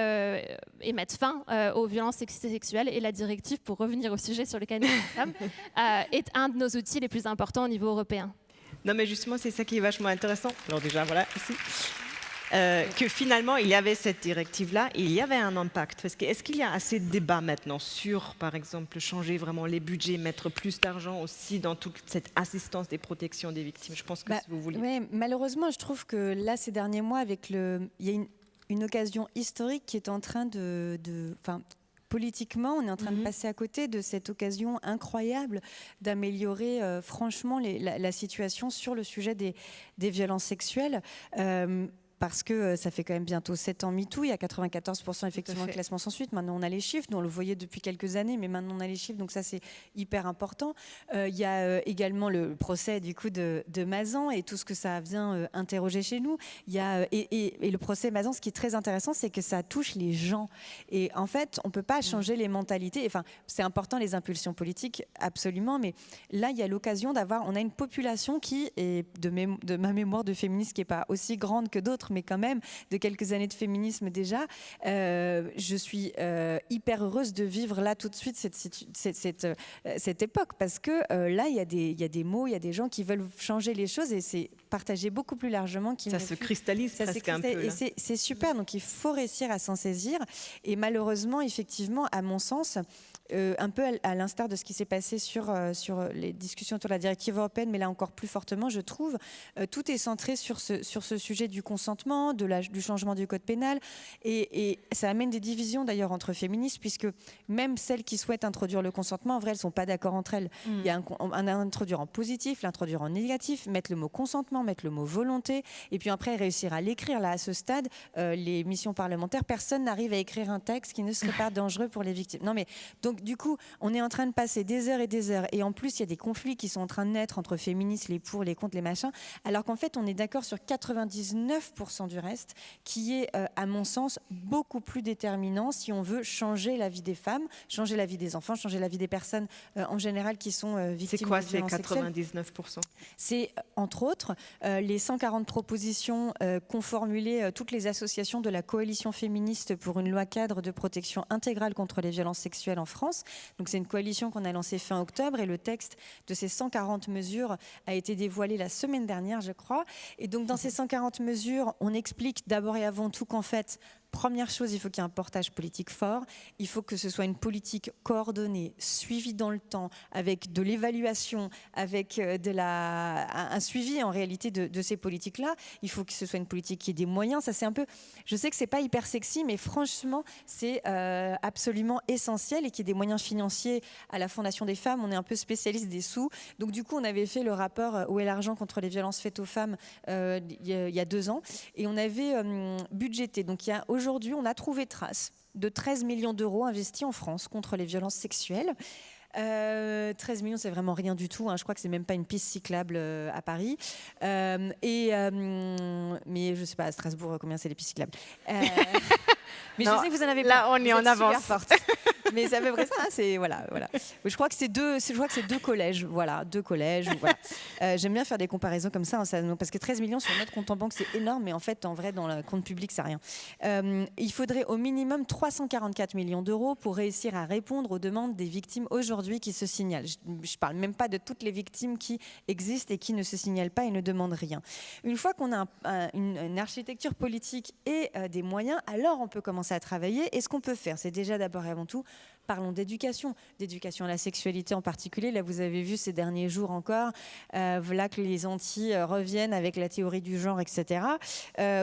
et mettre fin aux violences sexistes et sexuelles. Et la directive, pour revenir au sujet sur lequel nous sommes, est un de nos outils les plus importants au niveau européen. Non, mais justement, c'est ça qui est vachement intéressant. Alors déjà, voilà, ici. Que finalement, il y avait cette directive-là et il y avait un impact. Parce que, est-ce qu'il y a assez de débats maintenant sur, par exemple, changer vraiment les budgets, mettre plus d'argent aussi dans toute cette assistance des protections des victimes? Je pense que si vous voulez... Ouais, malheureusement, je trouve que là, ces derniers mois, il y a une occasion historique qui est en train politiquement, on est en train de passer à côté de cette occasion incroyable d'améliorer franchement la situation sur le sujet des violences sexuelles. Parce que ça fait quand même bientôt 7 ans MeToo, il y a 94% effectivement de classement sans suite. Maintenant, on a les chiffres, nous on le voyait depuis quelques années, mais maintenant on a les chiffres, donc ça c'est hyper important. Il y a également le procès du coup de Mazan et tout ce que ça vient interroger chez nous. Il y a, et le procès Mazan, ce qui est très intéressant, c'est que ça touche les gens. Et en fait, on ne peut pas changer les mentalités. Enfin, c'est important les impulsions politiques, absolument, mais là il y a l'occasion on a une population qui est, de ma mémoire de féministe, qui n'est pas aussi grande que d'autres, mais quand même de quelques années de féminisme déjà. Je suis hyper heureuse de vivre là tout de suite cette époque, parce que là il y a des mots, il y a des gens qui veulent changer les choses et c'est partagé beaucoup plus largement. Ça se cristallise presque un peu. Et c'est super, donc il faut réussir à s'en saisir. Et malheureusement, effectivement, à mon sens, un peu à l'instar de ce qui s'est passé sur les discussions autour de la directive européenne, mais là encore plus fortement, je trouve, tout est centré sur ce sujet du consentement, du changement du code pénal, et ça amène des divisions d'ailleurs entre féministes, puisque même celles qui souhaitent introduire le consentement, en vrai, elles ne sont pas d'accord entre elles. Il y a un introduire en positif, l'introduire en négatif, mettre le mot consentement, mettre le mot volonté, et puis après réussir à l'écrire. Là, à ce stade, les missions parlementaires, personne n'arrive à écrire un texte qui ne serait pas dangereux pour les victimes. Non, mais donc du coup, on est en train de passer des heures, et en plus, il y a des conflits qui sont en train de naître entre féministes, les pour, les contre, les machins, alors qu'en fait, on est d'accord sur 99% 20% du reste, qui est, à mon sens, beaucoup plus déterminant si on veut changer la vie des femmes, changer la vie des enfants, changer la vie des personnes en général qui sont victimes C'est quoi de ces violences sexuelles. 99%? C'est, entre autres, les 140 propositions qu'ont formulées toutes les associations de la coalition féministe pour une loi cadre de protection intégrale contre les violences sexuelles en France. Donc c'est une coalition qu'on a lancée fin octobre et le texte de ces 140 mesures a été dévoilé la semaine dernière, je crois. Et donc dans ces 140 mesures, on explique d'abord et avant tout qu'en fait, première chose, il faut qu'il y ait un portage politique fort. Il faut que ce soit une politique coordonnée, suivie dans le temps, avec de l'évaluation, avec un suivi en réalité de ces politiques-là. Il faut que ce soit une politique qui ait des moyens. Ça, c'est un peu. Je sais que c'est pas hyper sexy, mais franchement, c'est absolument essentiel et qu'il y ait des moyens financiers à la Fondation des femmes. On est un peu spécialiste des sous. Donc du coup, on avait fait le rapport Où est l'argent contre les violences faites aux femmes il y a 2 ans, et on avait budgété. Donc aujourd'hui, on a trouvé trace de 13 millions d'euros investis en France contre les violences sexuelles. 13 millions, c'est vraiment rien du tout. Hein. Je crois que c'est même pas une piste cyclable à Paris. Mais je sais pas à Strasbourg combien c'est les pistes cyclables. Mais Non, je sais que vous en avez là, pas. on est en avance. Forte. Mais c'est à peu près ça. C'est voilà. Je crois que c'est 2 collèges. Voilà, 2 collèges. Voilà. J'aime bien faire des comparaisons comme ça, hein, parce que 13 millions sur notre compte en banque, c'est énorme, mais en fait, en vrai, dans le compte public, c'est rien. Il faudrait au minimum 344 millions d'euros pour réussir à répondre aux demandes des victimes aujourd'hui qui se signalent. Je parle même pas de toutes les victimes qui existent et qui ne se signalent pas et ne demandent rien. Une fois qu'on a une architecture politique et des moyens, alors on peut commencer à travailler. Et ce qu'on peut faire, c'est déjà d'abord et avant tout, parlons d'éducation à la sexualité en particulier. Là, vous avez vu ces derniers jours encore, voilà que les Antilles reviennent avec la théorie du genre, etc.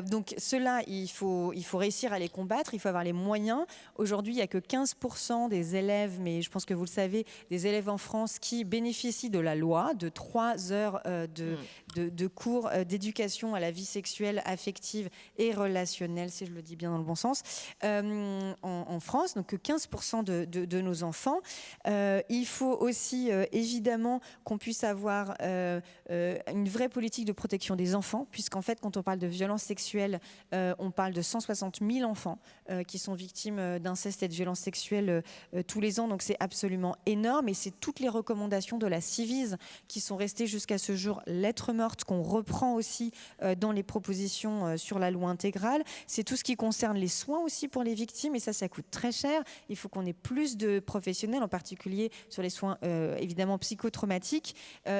Donc cela, il faut réussir à les combattre, il faut avoir les moyens. Aujourd'hui, il n'y a que 15% des élèves, mais je pense que vous le savez, des élèves en France qui bénéficient de la loi, de 3 heures de cours d'éducation à la vie sexuelle, affective et relationnelle, si je le dis bien dans le bon sens, en France, donc que 15% de nos enfants. Il faut aussi évidemment qu'on puisse avoir une vraie politique de protection des enfants, puisqu'en fait quand on parle de violences sexuelles, on parle de 160 000 enfants qui sont victimes d'inceste et de violences sexuelles tous les ans, donc c'est absolument énorme, et c'est toutes les recommandations de la Civise qui sont restées jusqu'à ce jour lettres mortes, qu'on reprend aussi dans les propositions sur la loi intégrale. C'est tout ce qui concerne les soins aussi pour les victimes, et ça coûte très cher. Il faut qu'on ait plus de professionnels, en particulier sur les soins évidemment psychotraumatiques,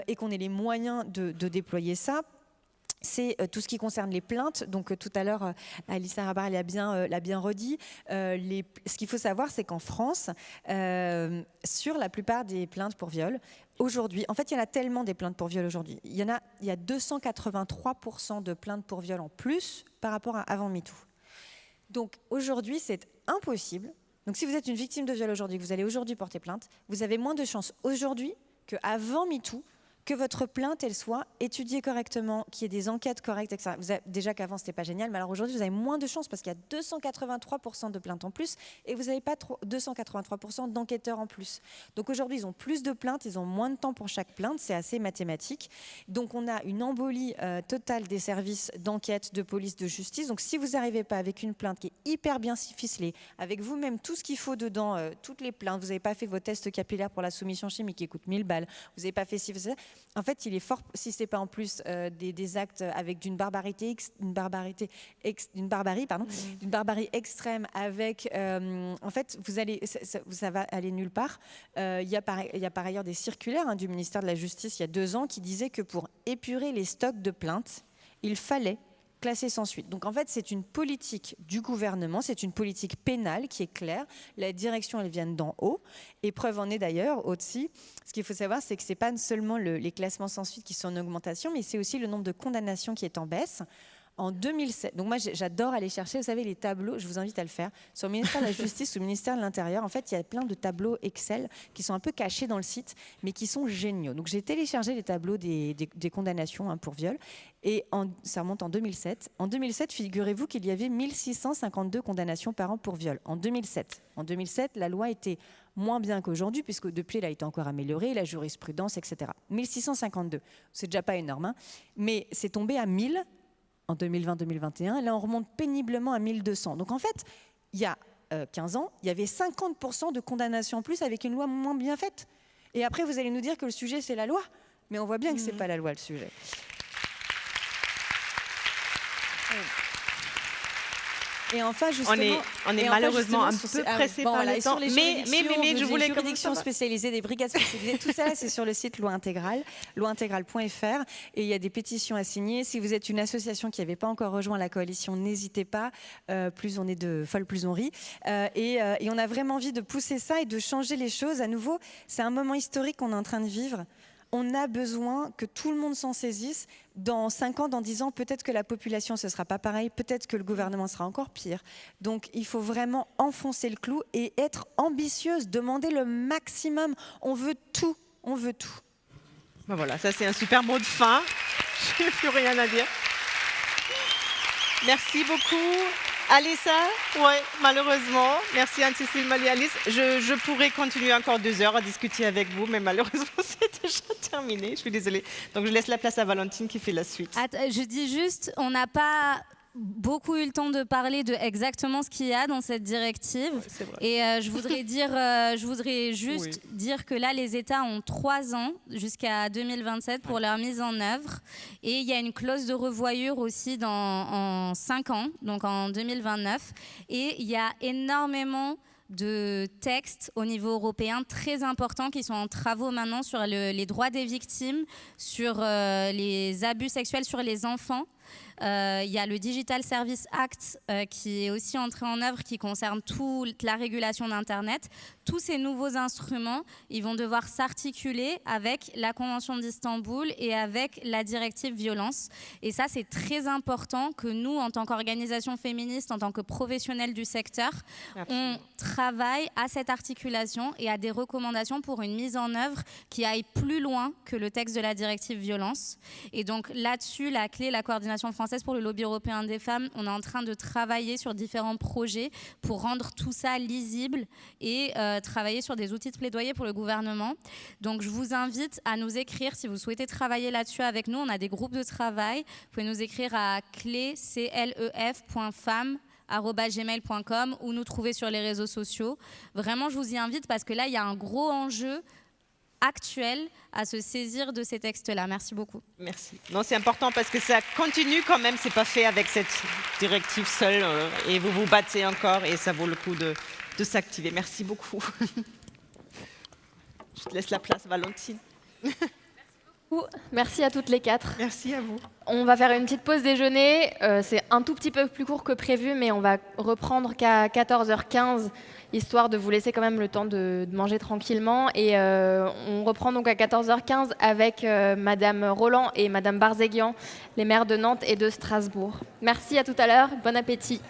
et qu'on ait les moyens de déployer ça. C'est tout ce qui concerne les plaintes. Donc tout à l'heure, Alissa Rabar l'a bien redit. Ce qu'il faut savoir, c'est qu'en France, sur la plupart des plaintes pour viol, aujourd'hui, en fait, il y en a tellement des plaintes pour viol aujourd'hui. Il y a 283% de plaintes pour viol en plus par rapport à avant MeToo. Donc aujourd'hui, c'est impossible. Donc si vous êtes une victime de viol aujourd'hui, que vous allez aujourd'hui porter plainte, vous avez moins de chances aujourd'hui qu'avant MeToo que votre plainte, elle soit étudiée correctement, qu'il y ait des enquêtes correctes, etc. Déjà qu'avant, c'était pas génial, mais alors aujourd'hui, vous avez moins de chances parce qu'il y a 283% de plaintes en plus et vous n'avez pas 283% d'enquêteurs en plus. Donc aujourd'hui, ils ont plus de plaintes, ils ont moins de temps pour chaque plainte, c'est assez mathématique. Donc on a une embolie totale des services d'enquête, de police, de justice. Donc si vous n'arrivez pas avec une plainte qui est hyper bien ficelée, avec vous-même tout ce qu'il faut dedans, toutes les plaintes, vous n'avez pas fait vos tests capillaires pour la soumission chimique qui coûte 1000 balles, vous n'avez pas fait ci, en fait, il est fort, si ce n'est pas en plus des actes avec d'une barbarie extrême, avec, en fait, ça va aller nulle part. Il y a par ailleurs des circulaires du ministère de la Justice il y a 2 ans qui disaient que pour épurer les stocks de plaintes, il fallait classer sans suite. Donc en fait, c'est une politique du gouvernement, c'est une politique pénale qui est claire. La direction, elle vient d'en haut. Et preuve en est d'ailleurs, aussi, ce qu'il faut savoir, c'est que ce n'est pas seulement les classements sans suite qui sont en augmentation, mais c'est aussi le nombre de condamnations qui est en baisse. En 2007, donc moi j'adore aller chercher, vous savez, les tableaux, je vous invite à le faire, sur le ministère de la Justice ou le ministère de l'Intérieur. En fait, il y a plein de tableaux Excel qui sont un peu cachés dans le site, mais qui sont géniaux. Donc j'ai téléchargé les tableaux des condamnations pour viol, et ça remonte en 2007. En 2007, figurez-vous qu'il y avait 1652 condamnations par an pour viol. En 2007. En 2007, la loi était moins bien qu'aujourd'hui, puisque depuis, elle a été encore améliorée, la jurisprudence, etc. 1652, c'est déjà pas énorme, hein, mais c'est tombé à 1000 en 2020-2021. Là, on remonte péniblement à 1200. Donc en fait, il y a 15 ans, il y avait 50% de condamnations en plus avec une loi moins bien faite. Et après, vous allez nous dire que le sujet, c'est la loi. Mais on voit bien que ce n'est pas la loi, le sujet. Et enfin, justement, on est malheureusement un peu pressé par le temps. Mais je voulais des juridictions spécialisées, des brigades spécialisées, tout ça, c'est sur le site Loi Intégrale, lointégrale.fr. Et il y a des pétitions à signer. Si vous êtes une association qui n'avait pas encore rejoint la coalition, n'hésitez pas. Plus on est de folles, plus on rit. Et on a vraiment envie de pousser ça et de changer les choses. À nouveau, c'est un moment historique qu'on est en train de vivre. On a besoin que tout le monde s'en saisisse. Dans 5 ans, dans 10 ans, peut-être que la population, ce ne sera pas pareil. Peut-être que le gouvernement sera encore pire. Donc, il faut vraiment enfoncer le clou et être ambitieuse, demander le maximum. On veut tout. On veut tout. Ben voilà, ça c'est un super mot de fin. Je n'ai plus rien à dire. Merci beaucoup. Alissa, ouais, malheureusement. Merci Anne-Cécile, Marie-Alice. Je pourrais continuer encore 2 heures à discuter avec vous, mais malheureusement, c'est déjà terminé. Je suis désolée. Donc, je laisse la place à Valentine qui fait la suite. Je dis juste, on n'a pas beaucoup eu le temps de parler de exactement ce qu'il y a dans cette directive. Ouais, c'est vrai. Et je voudrais juste dire que là, les États ont 3 ans jusqu'à 2027 pour leur mise en œuvre. Et il y a une clause de revoyure aussi en 5 ans, donc en 2029. Et il y a énormément de textes au niveau européen très importants qui sont en travaux maintenant sur les droits des victimes, sur les abus sexuels sur les enfants. Il y a le Digital Service Act qui est aussi entré en œuvre, qui concerne toute la régulation d'Internet. Tous ces nouveaux instruments, ils vont devoir s'articuler avec la Convention d'Istanbul et avec la directive violence. Et ça, c'est très important que nous, en tant qu'organisation féministe, en tant que professionnels du secteur, on travaille à cette articulation et à des recommandations pour une mise en œuvre qui aille plus loin que le texte de la directive violence. Et donc là-dessus, la clé, la coordination française pour le lobby européen des femmes, on est en train de travailler sur différents projets pour rendre tout ça lisible et travailler sur des outils de plaidoyer pour le gouvernement. Donc je vous invite à nous écrire si vous souhaitez travailler là-dessus avec nous. On a des groupes de travail. Vous pouvez nous écrire à clef.femme@gmail.com ou nous trouver sur les réseaux sociaux. Vraiment, je vous y invite parce que là, il y a un gros enjeu actuel à se saisir de ces textes-là. Merci beaucoup. Merci. Non, c'est important parce que ça continue quand même. C'est pas fait avec cette directive seule et vous vous battez encore et ça vaut le coup de s'activer. Merci beaucoup. Je te laisse la place, Valentine. Merci à toutes les 4. Merci à vous. On va faire une petite pause déjeuner. C'est un tout petit peu plus court que prévu, mais on va reprendre qu'à 14h15, histoire de vous laisser quand même le temps de manger tranquillement. Et on reprend donc à 14h15 avec Madame Roland et Madame Barzéguian, les maires de Nantes et de Strasbourg. Merci, à tout à l'heure. Bon appétit.